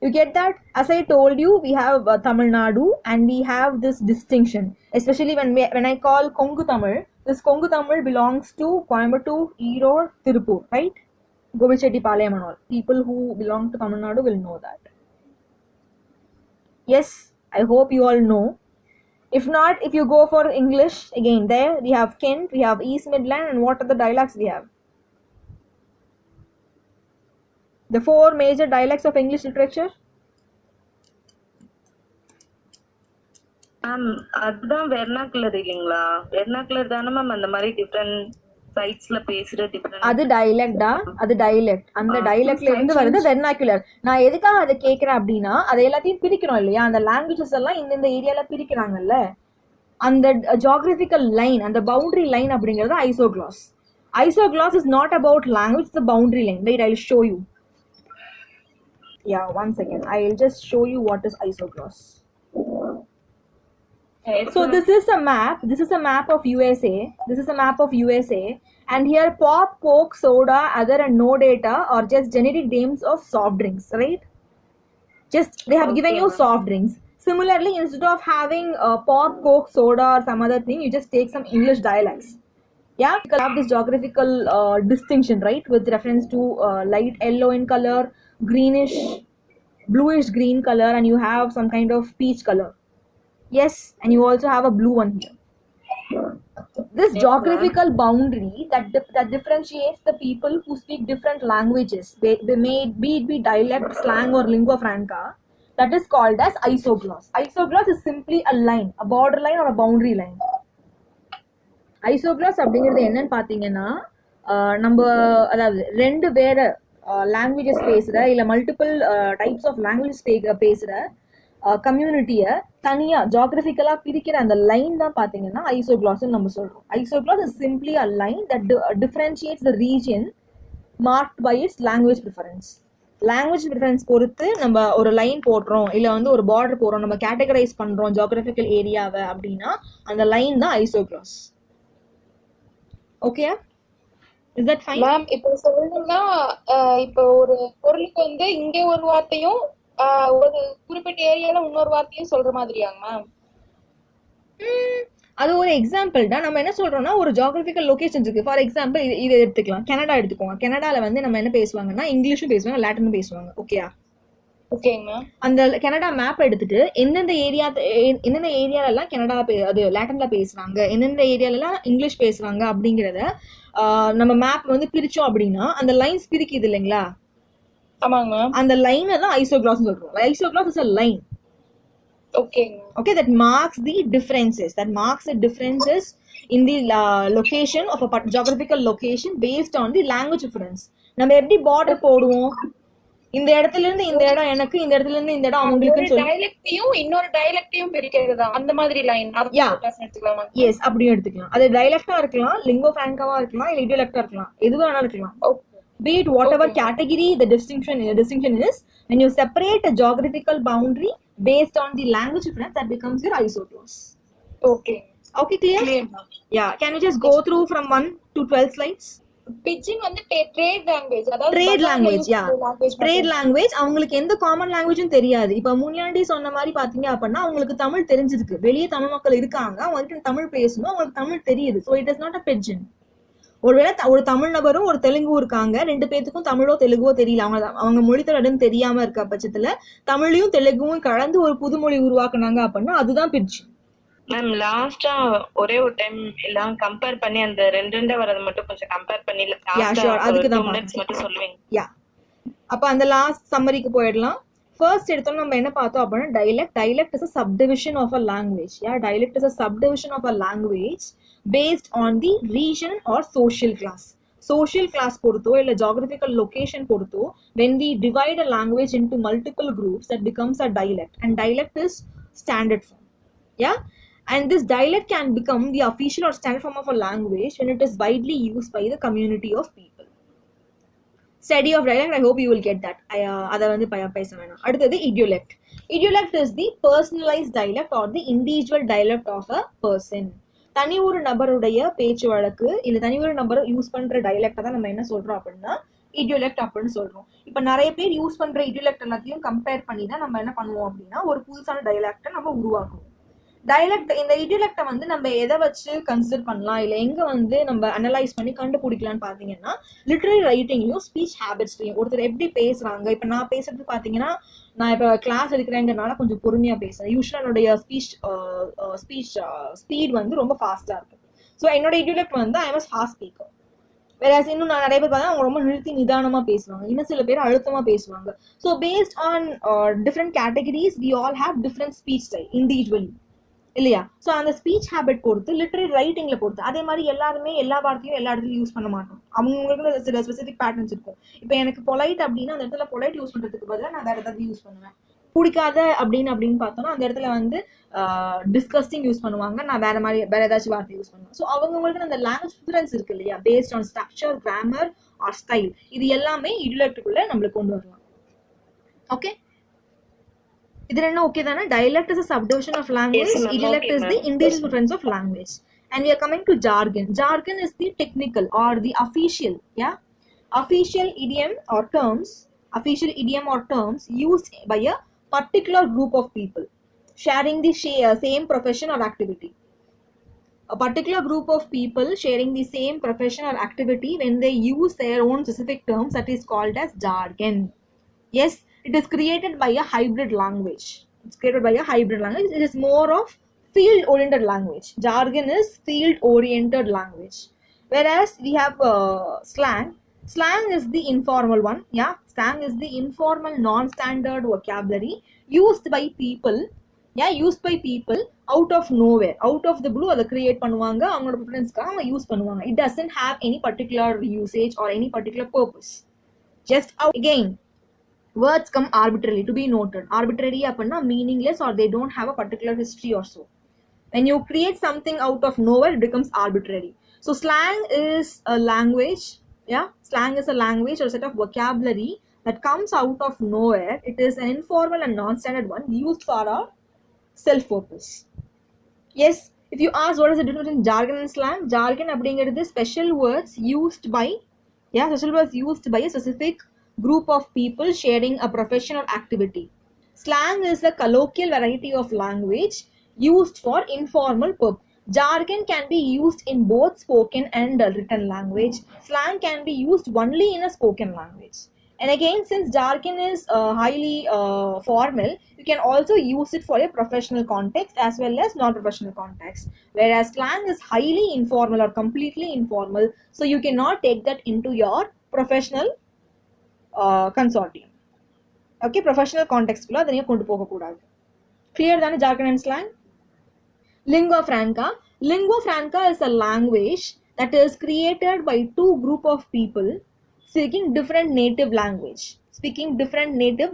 You get that? As I told you, we have Tamil Nadu and we have this distinction, especially when I call Kongu Tamil. This Kongu Tamil belongs to Coimbatore, Erode, Tirupur, right? Govichettipalayam and all. People who belong to Tamil Nadu will know that. Yes, I hope you all know. If not, if you go for English, again there we have Kent, we have East Midland, and what are the dialects we have? The 4 major dialects of English literature. Ma'am அதுதான் vernacular இல்லைங்களா? Vernacular தானே ma'am அந்த மாதிரி different சைட்ஸ்ல பேசுற different. அது டைலக்டா, அது dialect. அந்த டைலக்ட்ல இருந்து வருது வெர்னாக்குலர். நான் எதுக்காக அதை கேட்கறேன் அப்படின்னா, அதை எல்லாத்தையும் பிரிக்கிறோம் இல்லையா, அந்த லாங்குவேஜஸ் எல்லாம் இந்த ஏரியால பிரிக்கிறாங்கல்ல, அந்த ஜியோகிராபிக்கல் லைன், அந்த பவுண்டரி லைன் அப்படிங்கிறது ஐசோக்ளாஸ். Isogloss is not about language, it's the boundary line. Wait, I'll show you. Yeah, 1 second. I'll just show you what is isogloss. So this is a map. This is a map of USA. This is a map of USA. And here pop, coke, soda, other and no data are just generic names of soft drinks, right? Just they have given you soft drinks. Similarly, instead of having pop, coke, soda or some other thing, you just take some English dialects. Yeah, you have this geographical distinction, right? With reference to light yellow in color, greenish, bluish green color, and you have some kind of peach color. Yes, and you also have a blue one here. This geographical boundary that differentiates the people who speak different languages, they may be dialect, slang or lingua franca, that is called as isogloss. Isogloss is simply a line, a border line or a boundary line. Isogloss அப்படிங்கிறது என்னன்னு பார்த்தீங்கன்னா, நம்ம அதாவது 2 வேற languages பேசுகிற இல்லை multiple types of languages பேசுகிற கம்யூனிட்டியை தனியாக ஜியோகிராஃபிக்கலாக பிரிக்கிற அந்த லைன் தான் பார்த்தீங்கன்னா ஐசோக்ளாஸ்ன்னு நம்ம சொல்கிறோம். Isogloss is simply a line that differentiates the region marked by its language preference. Language preference பொறுத்து நம்ம ஒரு லைன் போடுறோம், இல்லை வந்து ஒரு பார்டர் போடுறோம், நம்ம கேட்டகரைஸ் பண்ணுறோம் ஜியோகிராஃபிக்கல் ஏரியாவை அப்படின்னா அந்த லைன் தான் isogloss. Okay, is that fine? Ma'am இப்போ சொல்லணும்னா, இப்போ ஒரு பொருளுக்கு வந்து இங்கே ஒரு வார்த்தையும் ஒரு குறிப்பிட்ட ஏரியால இன்னொரு வார்த்தையும் சொல்ற மாதிரியாங்க மேம்? அது ஒரு எக்ஸாம்பிள் தான். நம்ம என்ன சொல்றோம்னா, ஒரு ஜியோகிராபிக்கல் லொகேஷன் இருக்கு. ஃபார் எக்ஸாம்பிள் இதை எடுத்துக்கலாம், கனடா எடுத்துக்கோங்க. கனடால வந்து நம்ம என்ன பேசுவாங்கன்னா, இங்கிலீஷும் பேசுவாங்க, லாட்டினும் பேசுவாங்க. ஓகேயா? ஓகேங்க மேம். அந்த கனடா மேப் எடுத்துட்டு எந்தெந்த ஏரியாலெல்லாம் கனடா அது லாட்டின்ல பேசுறாங்க, எந்தெந்த ஏரியாலெல்லாம் இங்கிலீஷ் பேசுறாங்க அப்படிங்கிறத நம்ம மேப் வந்து பிரிச்சோம் அப்படின்னா அந்த லைன்ஸ் பிரிக்குது இல்லைங்களா? ஆமாங்க மேம். அந்த லைனை தான் ஐசோக்ளாஸ் சொல்றோம். ஐசோக்ளாஸ் is a line. Okay, that marks the differences. In the location of a geographical location based on the language difference. நம்ம எப்படி border போடுவோம்? இந்த இடத்துல இருந்து இந்த இடம் எனக்கு, இந்த இடத்துல இருந்து இந்த இடம் அவங்களுக்குன்னு சொல்லி டயலெக்டையும் இன்னொரு டயலெக்டையும் பிரிக்கிறதா அந்த மாதிரி லைன் எடுத்துக்கலாமா? எஸ், அப்படியும் எடுத்துக்கலாம். அது டயலெக்டா இருக்கலாம், லிங்கோ ஃபிராங்காவா இருக்கலாம், இல்ல இடியலெக்டா இருக்கலாம், எதுவா வேணாலும் இருக்கலாம். Be it whatever Okay. category the distinction is, when you separate a geographical boundary based on the language difference, that becomes your isoclause. Okay. Okay, clear? Clear, ma'am. Yeah, can you just go through from 1 to 12 slides? Pidgin வந்து trade language, அதாவது trade பஜார்ல language. Use யா, பண்ற language trade language. அவங்களுக்கு எந்த common லாங்குவேஜும் தெரியாது. இப்ப முன்னாடி சொன்ன மாதிரி பாத்தீங்க அப்படின்னா அவங்களுக்கு தமிழ் தெரிஞ்சிருக்கு, வெளியே தமிழ் மக்கள் இருக்காங்க, அவங்களுக்கு தமிழ் பேசணும், அவங்களுக்கு தமிழ் தெரியுது. So it is not a pidgin. ஒருவேளை ஒரு தமிழ் நபரும் ஒரு தெலுங்கும் இருக்காங்க, ரெண்டு பேத்துக்கும் தமிழோ தெலுங்கோ தெரியல, அவங்க மொழி தொடர்ந்து தெரியாம இருக்க பட்சத்துல தமிழையும் தெலுங்கும் கலந்து ஒரு புதுமொழி உருவாக்குனாங்க அப்படின்னா அதுதான் பிட்ஜின். மேம் லாஸ்டா ஒரே ஒரு டைம் எல்லாம் கம்பேர் பண்ணி அந்த ரெண்டு வரது மட்டும் கொஞ்சம் கம்பேர் பண்ணி அதுக்கு தான் மட்டும் சொல்லுவீங்க. யா, அப்ப அந்த லாஸ்ட் சம்மரிக்கு போயிடலாம். ஃபர்ஸ்ட் எடுத்தோம் நம்ம என்ன பார்த்தோம் அப்படின்னா dialect. Dialect is a subdivision of a language. Yeah, dialect is a subdivision of a language based on the region or social class. Social class பொறுத்தோ இல்ல geographical location பொறுத்தோ, when we divide a language into multiple groups, that becomes a dialect, and dialect is standard form. Yeah, and this dialect can become the official or standard form of a language when it is widely used by the community of people. Study of dialect, I hope you will get that. அதை வந்து பேச வேணாம். அடுத்தது idiolect. Idiolect is the personalized dialect or the individual dialect of a person. தனி ஒரு நபருடைய பேச்சு வழக்கு இல்ல தனி ஒரு நபர் யூஸ் பண்ற டைலக்டை தான் நம்ம என்ன சொல்றோம் அப்படின்னா இடியோலெக்ட் அப்படின்னு சொல்றோம். இப்ப நிறைய பேர் யூஸ் பண்ற இடியோலெக்ட் எல்லாத்தையும் கம்பேர் பண்ணி தான் நம்ம என்ன பண்ணுவோம் அப்படின்னா ஒரு புதுசான டைலக்டை நம்ம உருவாக்குவோம். டைலக்ட், இந்த இடியோலெக்டை வந்து நம்ம எதை வச்சு கன்சிடர் பண்ணலாம் இல்லை எங்க வந்து நம்ம அனலைஸ் பண்ணி கண்டுபிடிக்கலாம்னு பாத்தீங்கன்னா லிட்டரரி ரைட்டிங்லயும் ஸ்பீச் ஹேபிட்ஸ்லையும். ஒருத்தர் எப்படி பேசுறாங்க, இப்ப நான் பேசுறது பாத்தீங்கன்னா நான் இப்ப கிளாஸ் எடுக்கிறேங்கிறனால கொஞ்சம் பொறுமையா பேசுறேன். யூஸ்வலா என்னுடைய ஸ்பீட் வந்து ரொம்ப ஃபாஸ்டா இருக்கு. ஸோ என்னோட இடியோலெக்ட் வந்து ஐ எம் ஃபாஸ்ட் ஸ்பீக்கர். வேற இன்னும் நான் நிறைய பேர் பார்த்தா அவங்க ரொம்ப நிறுத்தி நிதானமா பேசுவாங்க, இன்னும் சில பேர் அழுத்தமா பேசுவாங்க. So based on different categories we all have different speech style individually இல்லையா? ஸோ அந்த ஸ்பீச் ஹேபிட் பொறுத்து லிட்டரரி ரைட்டிங்ல பொறுத்து அதே மாதிரி எல்லாருமே எல்லா வார்த்தையும் எல்லா இடத்துலையும் யூஸ் பண்ண மாட்டோம். அவங்களுக்கு சில ஸ்பெசிபிக் பேட்டர்ன்ஸ் இருக்கும். இப்போ எனக்கு பொலைட் அப்படின்னா அந்த இடத்துல பொலைட் யூஸ் பண்றதுக்கு பதிலாக நான் வேற ஏதாவது யூஸ் பண்ணுவேன். பிடிக்காத அப்படின்னு பார்த்தோம்னா அந்த இடத்துல வந்து டிஸ்கஸ்டிங் யூஸ் பண்ணுவாங்க, நான் வேற ஏதாச்சும் வார்த்தை யூஸ் பண்ணுவேன். ஸோ அவங்களுக்கு அந்த லாங்குவேஜ் டிஃபரன்ஸ் இருக்கு இல்லையா, based on structure, grammar R style, இது எல்லாமே இடியோலெக்டுக்குள்ள நம்மளுக்கு கொண்டு வரலாம். ஓகே, இது என்ன ஓகே தானே? Dialect is a subdivision of language. Yes, idiolect is the individual difference of language. And we are coming to jargon. Jargon is the technical or the official, yeah, official idiom or terms used by a particular group of people sharing the same profession or activity. A particular group of people sharing the same profession or activity, when they use their own specific terms, that is called as jargon. Yes, it is created by a hybrid language. It is more of field-oriented language. Jargon is field-oriented language. Whereas we have slang. Slang is the informal one. Yeah, slang is the informal, non-standard vocabulary used by people. Yeah, used by people out of nowhere, out of the blue. அதை create பண்ணுவாங்க, அவங்களோட preference-க்காக அவங்க use பண்ணுவாங்க. It doesn't have any particular usage or any particular purpose. Just out again. Words come arbitrarily, to be noted. Arbitrary appanna meaningless or they don't have a particular history or so. When you create something out of nowhere, it becomes arbitrary. So slang is a language. Yeah, slang is a language or set of vocabulary that comes out of nowhere. It is an informal and non-standard one used for our self-purpose. Yes, if you ask what is the difference between jargon and slang, jargon அப்படிங்கிறது special words used by a specific group of people sharing a professional activity. Slang is a colloquial variety of language used for informal purpose. Jargon can be used in both spoken and written language. Slang can be used only in a spoken language. And again, since jargon is highly formal, you can also use it for a professional context as well as non-professional context. Whereas slang is highly informal or completely informal, so you cannot take that into your professional consortium. Okay, professional context குள்ள அதனையும் கொண்டு போக கூடாது. Clear தானே jargon and slang? Lingua franca is a language that is created by two group of people speaking different native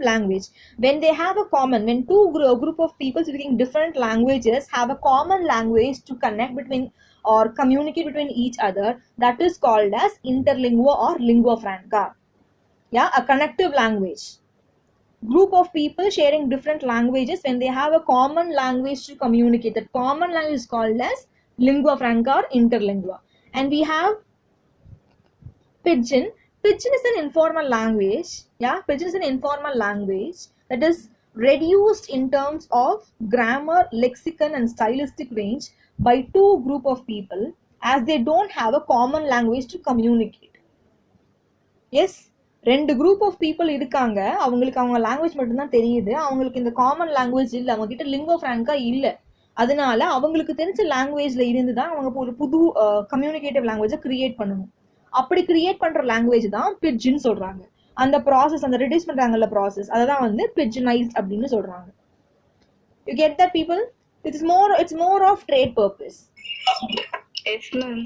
language. When they have a common, when two group of people speaking different languages have a common language to connect between or communicate between each other, that is called as interlingua or lingua franca. Yeah, a connective language. Group of people sharing different languages, when they have a common language to communicate, that common language is called as lingua franca or interlingua. And we have Pidgin. Pidgin is an informal language. Yeah, Pidgin is an informal language that is reduced in terms of grammar, lexicon, and stylistic range by two group of people, as they don't have a common language to communicate. Yes, ரெண்டு group of people இருக்காங்க, அவங்களுக்கு அவங்க language மட்டும்தான் தெரியுது, அவங்களுக்கு இந்த common language இல்லை, அவங்க கிட்ட லிங்கோ ஃப்ராங்கா இல்லை. அதனால அவங்களுக்கு தெரிஞ்ச லாங்குவேஜ்ல இருந்து தான் அவங்க ஒரு புது கம்யூனிகேட்டிவ் லாங்குவேஜை கிரியேட் பண்ணணும். அப்படி கிரியேட் பண்ற லாங்குவேஜ் தான் பிட்ஜின் சொல்றாங்க. அந்த ப்ராசஸ், அந்த ரெடியூஸ் பண்றாங்கல்ல ப்ராசஸ், அததான் வந்து பிட்ஜனைஸ்ட் அப்படின்னு சொல்றாங்க. You get that people? It's more of trade purpose.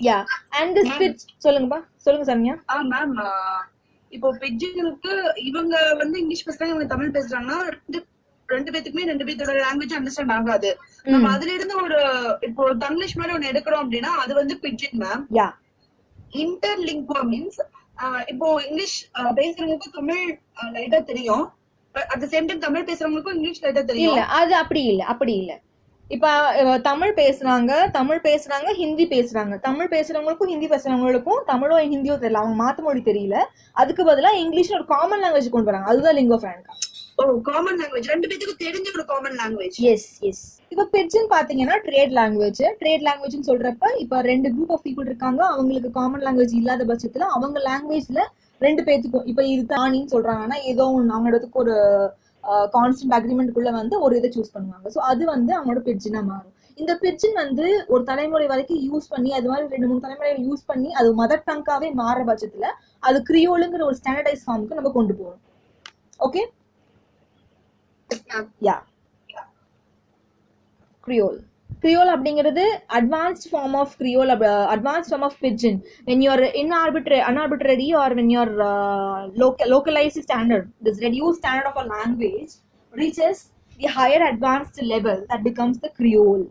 Yeah, and this pidgin சொல்லுங்கப்பா, சொல்லுங்க சரண்யா. மேம், இப்போ பிட்ஜினுக்கு இவங்க வந்து இங்கிலீஷ் பேசுறாங்க, இவங்க தமிழ் பேசுறாங்கன்னா ரெண்டு பேத்துக்குமே ரெண்டு பேத்தோட லாங்குவேஜ் அண்டர்ஸ்டாண்ட் ஆகாது. நம்ம அதுல இருந்து ஒரு இப்போ தங்கிலீஷ் மாதிரி ஒண்ணு எடுக்கிறோம் அப்படின்னா அது வந்து pidgin ma'am. Yeah, interlingua means இப்போ இங்கிலீஷ் பேசுறவங்களுக்கும் தமிழ் லைட்டா தெரியும், அட் த சேம் டைம் தமிழ் பேசுறவங்களுக்கும் இங்கிலீஷ் லைட்டா தெரியும். இல்ல, அது அப்படி இல்ல. இப்ப தமிழ் பேசுறாங்க, ஹிந்தி பேசுறாங்க. தமிழ் பேசுறவங்களுக்கும் ஹிந்தி பேசுறவங்களுக்கும் தமிழோ ஹிந்தியோ தெரியல, அவங்க மாத்து மொழி தெரியல, அதுக்கு பதிலா இங்கிலீஷ் ஒரு காமன் லாங்குவேஜ் கொண்டு வராங்க, அதுதான் லிங்கோ ஃப்ராங்கா. ஓ, காமன் லாங்குவேஜ், ரெண்டு பேத்துக்கு தெரிஞ்ச ஒரு காமன் லாங்குவேஜ். எஸ். இப்ப பிட்ஜின் பாத்தீங்கன்னா ட்ரேட் லாங்குவேஜ்னு சொல்றப்ப இப்ப ரெண்டு குரூப் ஆஃப் பீப்புள் இருக்காங்க, அவங்களுக்கு காமன் லாங்குவேஜ் இல்லாத பட்சத்துல அவங்க லாங்குவேஜ்ல ரெண்டு பேத்துக்கும், இப்ப இது தானின்னு சொல்றாங்கன்னா ஏதோ ஒன்று அவங்களோடதுக்கு ஒரு கான்ஸ்டன்ட் அக்ரிமெண்ட்குள்ள வந்து ஒரு இதை சூஸ் பண்ணுவாங்க. ஸோ அது வந்து அவங்களோட பிட்ஜினா மாறும். இந்த பிட்ஜின் வந்து ஒரு தலைமுறை வரைக்கும் யூஸ் பண்ணி, அது மாதிரி 2-3 தலைமுறையை யூஸ் பண்ணி அது மதர் டங்காவே மாறுற பட்சத்துல அது கிரியோலுங்கிற ஒரு ஸ்டாண்டர்டைஸ் ஃபார்முக்கு நம்ம கொண்டு போறோம். ஓகே, யா, கிரியோல் அப்படிங்கிறது advanced form of creole, advanced form of pidgin. when you are unarbitrary or when you are localized standard, this reduced standard of a language reaches the higher advanced level, that becomes the creole.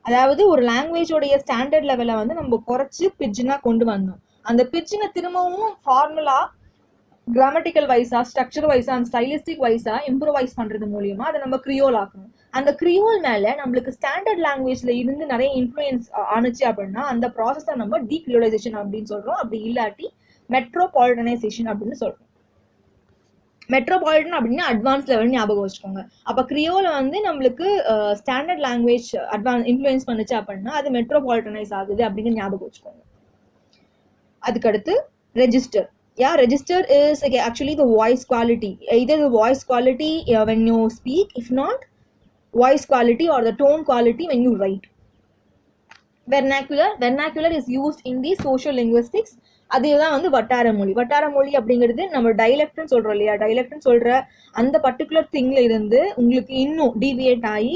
அதாவது ஒரு லாங்குவேஜோடைய standard லெவலை வந்து நம்ம குறைச்சு பிட்ஜினா கொண்டு வந்தோம். அந்த பிட்ஜினை திரும்பவும் ஃபார்முலா, கிராமட்டிக்கல் வைஸா, ஸ்ட்ரக்சர் வைஸா, அண்ட் ஸ்டைலிஸ்டிக் வைஸா இம்ப்ரூவைஸ் பண்றது மூலியமா அதை நம்ம கிரியோல் ஆக்கணும். அந்த கிரியோல் மேல நம்மளுக்கு ஸ்டாண்டர்ட் லாங்குவேஜ்ல இருந்து நிறைய இன்ஃப்ளூயன்ஸ் ஆனிச்சு அப்படின்னா அந்த ப்ராசஸ் தான் நம்ம டீக்ரியோலைசேஷன் அப்படின்னு சொல்றோம். அப்படி இல்லாட்டி மெட்ரோபாலிட்டனைசேஷன் அப்படின்னு சொல்றோம். மெட்ரோபாலிட்டன் அப்படின்னா அட்வான்ஸ் லெவல் ஞாபகம் வச்சுக்கோங்க. அப்ப கிரியோல வந்து நம்மளுக்கு ஸ்டாண்டர்ட் லாங்குவேஜ் இன்ஃப்ளூயன்ஸ் பண்ணுச்சு அப்படின்னா அது மெட்ரோபாலிட்டனைஸ் ஆகுது அப்படின்னு ஞாபகம் வச்சுக்கோங்க. அதுக்கடுத்து register. Yeah, register is actually the voice quality. Either the voice quality when you speak, if not voice quality or the tone quality when you write. Vernacular is used in the social linguistics. அதுதான் வந்து வட்டார மொழி அப்படிங்கிறது நம்ம டைலக்ட்னு சொல்றோம் இல்லையா, டைலக்ட்னு சொல்ற அந்த பர்டிகுலர் திங்ல இருந்து உங்களுக்கு இன்னும் டீவியேட் ஆகி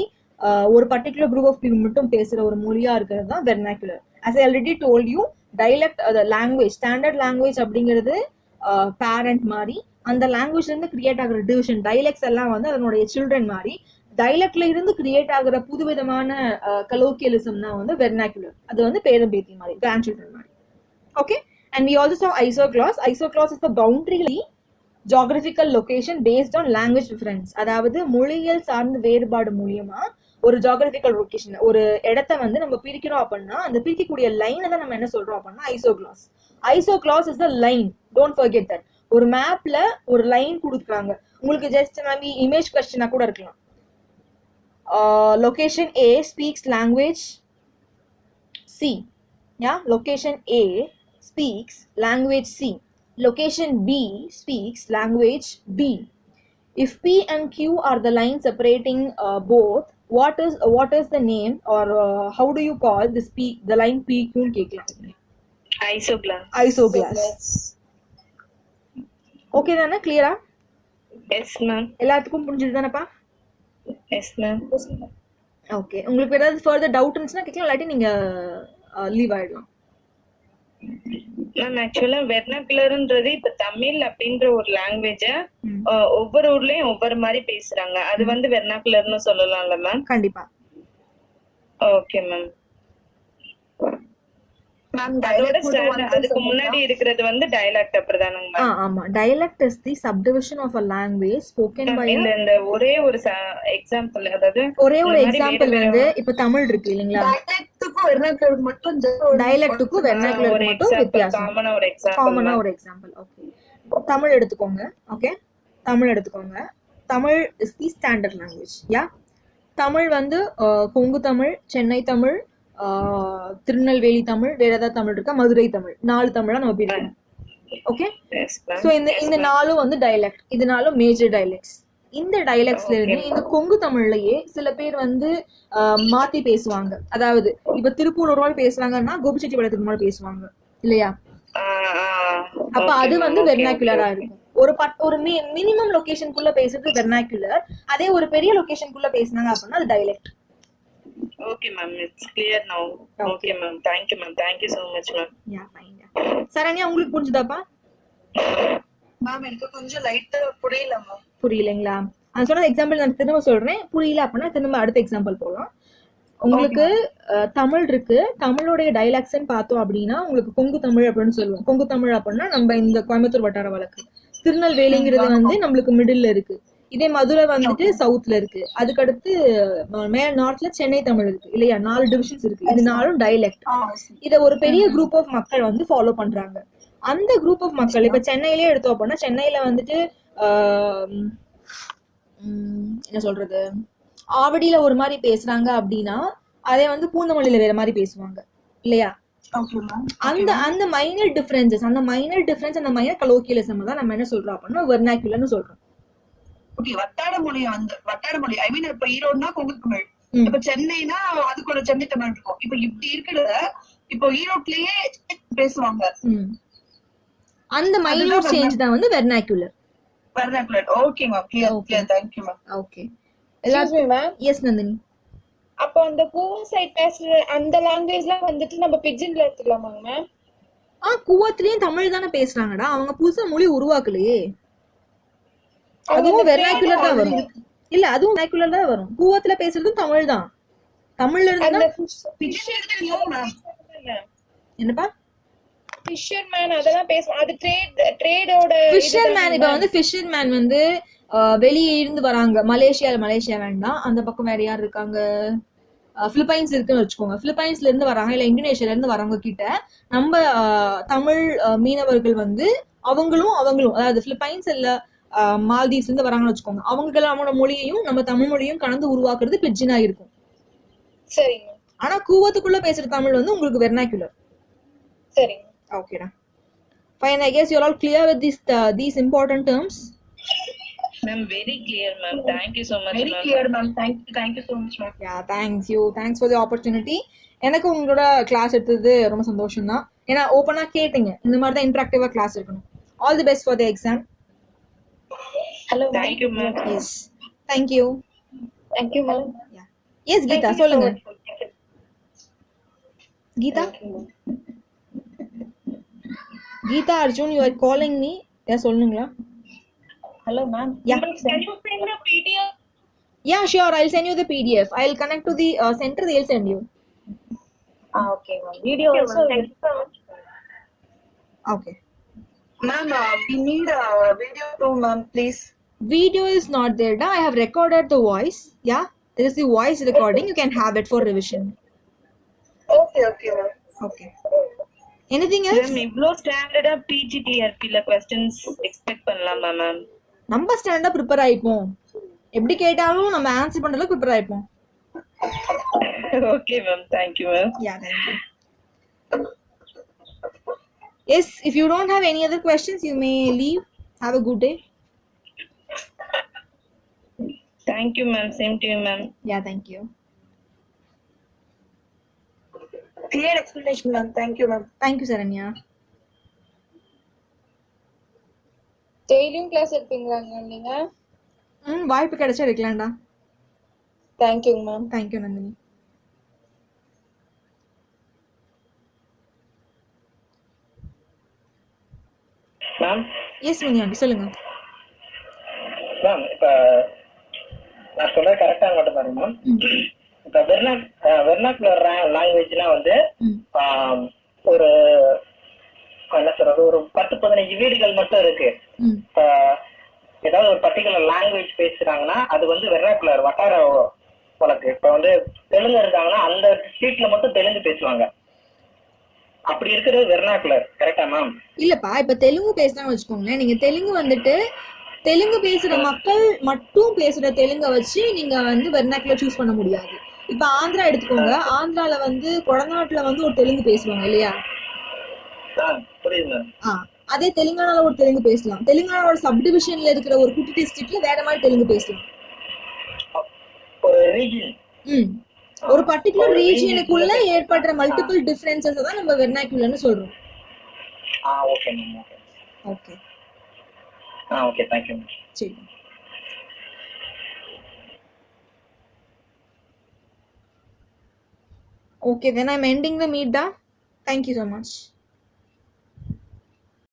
ஒரு பர்டிகுலர் குரூப் ஆஃப் பீப்புள் மட்டும் பேசுற ஒரு மொழியா இருக்கிறது தான் vernacular. as I already told you, dialect language, standard language அப்படிங்கிறது பேரண்ட் மாதிரி, அந்த லாங்குவேஜ்ல இருந்து கிரியேட் ஆகிற டிவிஷன் டைலக்ட்ஸ் எல்லாம் வந்து அதனுடைய சில்ட்ரன் மாதிரி. டைலக்ட்ல இருந்து கிரியேட் ஆகிற புதுவிதமான கலோக்கியலிசம் தான் வந்து வெர்னாக்குலர். அது வந்து பேரம்பேத்தி மாதிரி, கிராண்ட் சில்ட்ரன் மாதிரி. Okay, and we also saw isoclause. Isoclause is the boundary geographical location based on language difference. அதாவது மொழியியல் சார்ந்த வேறுபாடு மூலியமா ஒரு ஜியோகிராபிக்கல் லொகேஷன், ஒரு இடத்த வந்து நம்ம பிரிக்கிறோம் அப்படின்னா அந்த பிரிக்கக்கூடிய லைனை தான் நம்ம என்ன சொல்றோம் அப்படின்னா isogloss. Isogloss is the line, don't forget that. ஒரு மேப்ல ஒரு லைன் கொடுக்குறாங்க உங்களுக்கு, ஜஸ்ட் மேபி இமேஜ் கொஸ்டினா கூட இருக்கலாம். Location A speaks language C. Yeah, location A speaks language C. Location B speaks language D. If P and Q are the lines separating both, what is the name or how do you call this P, the line PQ ன்னு கேட்கலாம். ஐசோக்ளாஸ். Okay தானே, கிளியரா? Yes ma'am. எல்லாத்துக்கும் புரிஞ்சுது தானேப்பா? Yes ma'am. Okay, உங்களுக்கு ஏதாவது further doubt இருந்துச்சுன்னா கேட்கலாம், இல்லாட்டி நீங்க லீவ் ஆயிடலாம். மேம் ஆக்சுவலா வெர்னாகுலர்ன்றது இப்ப தமிழ் அப்படின்ற ஒரு லாங்குவேஜ ஒவ்வொரு ஊர்லயும் ஒவ்வொரு மாதிரி பேசுறாங்க, அது வந்து வெர்னாகுலர்னு சொல்லலாம்ல மேம்? கண்டிப்பா. Okay ma'am. மேம் அதோட டைலக்ட் ஸ்டாண்டர்ட் அதுக்கு முன்னாடி இருக்கிறது வந்து டயலாக்ட் அப்படிதானுங்க மேம். ஆமா, dialect is the subdivision of a language spoken by a இந்த ஒரே ஒரு எக்ஸாம்பிள், அதாவது ஒரே ஒரு இந்த மாதிரி எக்ஸாம்பிள் வேற வந்து இப்ப தமிழ் இருக்கு இல்லைங்களா, டைலக்ட்டுக்கும் வெர்னாக்குலருக்கு மட்டும் டைலக்ட்டுக்கும் ஒரு வெர்னாக்குலருக்கு மட்டும் எக்ஸாம்பிள், வித்தியாசம். காமனா ஒரு எக்ஸாம்பிள். காமனா ஒரு எக்ஸாம்பிள். ஓகே, தமிழ் எடுத்துக்கோங்க. ஓகே, தமிழ் எடுத்துக்கோங்க. Tamil is the standard language. Yeah, Tamil வந்து கொங்கு தமிழ், சென்னை தமிழ், திருநெல்வேலி தமிழ், வேற ஏதாவது தமிழ் இருக்கா, மதுரை தமிழ், 4 தமிழா நம்ம பிரிக்கணும். ஓகே, சோ இந்த 4ம் வந்து டைலக்ட், இது 4ம் மேஜர் டைலக்ட்ஸ். இந்த டைலக்ட்ஸ்ல இருந்து இந்த கொங்கு தமிழ்லயே சில பேர் வந்து மாத்தி பேசுவாங்க. அதாவது இப்ப திருப்பூர் ஒரு மாதிரி பேசுறாங்கன்னா கோபிச்செட்டிப்பாளையத்துக்கு மாதிரி பேசுவாங்க இல்லையா, அப்ப அது வந்து வெர்னாக்குலரா இருக்கும். ஒரு மினிமம் லொகேஷனுக்குள்ள பேசுறது வெர்னாக்குலர். அதே ஒரு பெரிய லொகேஷனுக்குள்ள பேசுனாங்க அப்படின்னா அது dialect. Okay ma'am, it's clear now. Okay ma'am, thank you ma'am, thank you so much ma'am. Yeah, fine. Saranya, உங்களுக்கு புரிஞ்சுதாப்பா? மேம் எனக்கு கொஞ்சம் லைட்டா புரியல மேம். புரியலைங்களா? நான் சொன்ன எக்ஸாம்பிள் நான் திரும்ப சொல்றேன். புரியல அப்படின்னா திரும்ப அடுத்த எக்ஸாம்பிள் போகலாம். உங்களுக்கு தமிழ் இருக்கு, தமிழுடைய டைலாக்ட்ஸ் பார்த்தோம் அப்படின்னா உங்களுக்கு கொங்கு தமிழ் அப்படின்னு சொல்லுவோம். கொங்கு தமிழ் அப்படின்னா நம்ம இந்த கோயம்புத்தூர் வட்டார வழக்கு. திருநெல்வேலிங்கிறது வந்து நம்மளுக்கு மிடில்ல இருக்கு. இதே மதுரை வந்துட்டு சவுத்ல இருக்கு. அதுக்கடுத்து மேல நார்த்ல சென்னை தமிழ் இருக்கு இல்லையா, 4 டிவிஷன்ஸ் இருக்கு. இது 4ம் டைலக்ட். இத ஒரு பெரிய குரூப் ஆஃப் மக்கள் வந்து ஃபாலோ பண்றாங்க. அந்த குரூப் ஆஃப் மக்கள் இப்ப சென்னையிலே எடுத்தோம் அப்படின்னா சென்னையில வந்துட்டு என்ன சொல்றது, ஆவடியில ஒரு மாதிரி பேசுறாங்க அப்படின்னா அதே வந்து பூந்தமல்லியில வேற மாதிரி பேசுவாங்க இல்லையா. அந்த அந்த மைனர் டிஃபரன்சஸ், அந்த மைனர் கலோக்கியலிசம் தான் நம்ம என்ன சொல்றோம் அப்படின்னா வெர்னாக்குலர்னு சொல்றோம். ஓகே, வட்டார மொழி ஐ மீன் இப்ப ஈரோடுனா கொங்கு தமிழ், இப்ப சென்னைனா அதுக்கு ஒரு சென்னை தமிழ் இருக்கும். இப்ப இப்படி இருக்கிறத இப்போ ஈரோட்லயே பேசுவாங்க. அந்த மைனர் சேஞ்ச் தான் வந்து vernacular. Okay ma'am, clear. Thank you ma'am. Okay, Excuse me, ma'am. Yes Nandini. அப்போ அந்த கூவா சைட் பேசுற அந்த லாங்குவேஜ்லாம் வந்துட்டு நம்ம பிஜின்ல எடுத்துக்கலாமாங்க மேம்? கூவத்திலயும் தமிழ் தானே பேசுறாங்கடா, அவங்க புதுசா மொழி உருவாக்கலையே. அதுவும் வெர்னாக்குலர் தான் வரும். இல்ல, அதுவும் வெர்னாக்குலர் தான் வரும். கூவத்துல பேசுறதும் தமிழ் தான். தமிழ்ல இருந்து என்னப்பா ஃபிஷர்மேன் அதெல்லாம் பேசுவோம். அது ட்ரேடோட ஃபிஷர்மேன். இப்ப வந்து ஃபிஷர்மேன் வந்து வெளியே இருந்து வராங்க. மலேசியா வேண்டாம், அந்த பக்கம் வேற யார் இருக்காங்க, பிலிப்பைன்ஸ் இருக்குன்னு வச்சுக்கோங்க. பிலிப்பைன்ஸ்ல இருந்து வராங்க இல்ல இந்தோனேஷியால இருந்து வரவங்க கிட்ட நம்ம தமிழ் மீனவர்கள் வந்து அவங்களும் அதாவது பிலிப்பைன்ஸ் இல்ல மால்தீவ்ஸ்ல இருந்து வராங்கன்னு வச்சுக்கோங்க. அவங்களோட மொழியையும் நம்ம தமிழ் மொழியும் கலந்து உருவாக்குறது பிஜினா இருக்கும். சரிங்க. ஆனா கூவத்துக்குள்ள பேசுற தமிழ் வந்து உங்களுக்கு வெர்னாக்குலர். சரிங்க. ஓகேடா, fine. I guess you're all clear with these important terms. Ma'am, very clear ma'am, thank you so much. Very clear ma'am, thank you so much ma'am. Yeah, thanks for the opportunity. எனக்கு உங்களோட class எடுத்தது ரொம்ப சந்தோஷம் தான். ஏன்னா ஓப்பனா கேட்டீங்க, இந்த மாதிரி தான் இன்டராக்டிவா கிளாஸ் இருக்கணும். All the best for the exam. Hello. Thank you ma'am. Yes, thank you. Thank you ma'am. Yeah. Yes, Geeta, சொல்லுங்க. Geeta Arjun, you are calling me. சொல்லுங்களா? Hello ma'am. Yeah. Can you send a PDF? Yeah, sure. I'll send you the PDF. I'll connect to the center. They'll send you. Okay ma'am. Video also. Thank you so much. Okay. Ma'am, we need a video too ma'am, please. Video is not there. Da. I have recorded the voice. Yeah, this is the voice recording. You can have it for revision. Okay ma'am. Okay. Anything else? Ma'am, இவ்ளோ ஸ்டாண்டர்டா PGTRP ல questions expect பண்ணலாமா ma'am? நம்ம ஸ்டாண்டர்டா prepare ஆயிப்போம். எப்படி கேட்டாலும் நம்ம answer பண்ற அளவுக்கு prepare ஆயிப்போம். Okay ma'am, thank you ma'am. Yeah, thank you. Yes, if you don't have any other questions, you may leave. Have a good day. Thank you ma'am, same to you ma'am. Yeah, thank you. Clear explanation ma'am, thank you ma'am. Thank you, Saranya. டெய்லியும் class எடுப்பீங்களாங்க நீங்க? வாய்ப்பு கிடைச்சா எடுக்கலாம்டா. Thank you ma'am. Thank you, Nandini. Ma'am? Yes, Mini, சொல்லுங்க. Ma'am, இப்ப நான் சொல்றது கரெக்டா மட்டும் பாருங்க மேம். இப்ப வெர்னாக்குலர் லாங்குவேஜ்னா வந்து ஒரு என்ன சொல்றது, ஒரு 10-15 வீடுகள் மட்டும் இருக்கு. இப்ப ஏதாவது ஒரு பர்டிகுலர் லாங்குவேஜ் பேசுறாங்கன்னா அது வந்து வெர்னாக்குலர் வட்டார வழக்கு. இப்ப வந்து தெலுங்கு இருக்காங்கன்னா அந்த ஸ்ட்ரீட்ல மட்டும் தெலுங்கு பேசுவாங்க. அப்படி இருக்கிறது வெர்னாக்குலர். கரெக்டா மேம்? இல்லப்பா, இப்ப தெலுங்கு பேசுறான்னு வச்சுக்கோங்களேன். நீங்க தெலுங்கு வந்துட்டு தெலுங்கு பேசுற மக்கள் மட்டும் பேசுற தெலுங்க வச்சு நீங்க வந்து வெர்னாக்குலர் சூஸ் பண்ண முடியாது. இப்ப ஆந்திரா எடுத்துக்கோங்க. ஆந்திரால வந்து கொடநாட்டுல வந்து ஒரு தெலுங்கு பேசுவாங்க இல்லையா? புரியுது மேம். அதே தெலுங்கானால ஒரு தெலுங்கு பேசலாம். தெலுங்கானாவோட சப்டிவிஷன்ல இருக்கிற ஒரு குட்டி டிஸ்ட்ரிக்ட்ல வேற மாதிரி தெலுங்கு பேசலாம். ஒரு ரீஜன், ஒரு பர்టిక్యులர் ரீஜியனுக்குள்ள ஏற்படுற மல்டிபிள் டிஃபரன்சஸ் தான் நம்ம வெர்னாக்குலர்னு சொல்றோம். Okay ma'am. Okay okay, thank you. சரி. Okay, then I'm ending the meet. Thank you so much.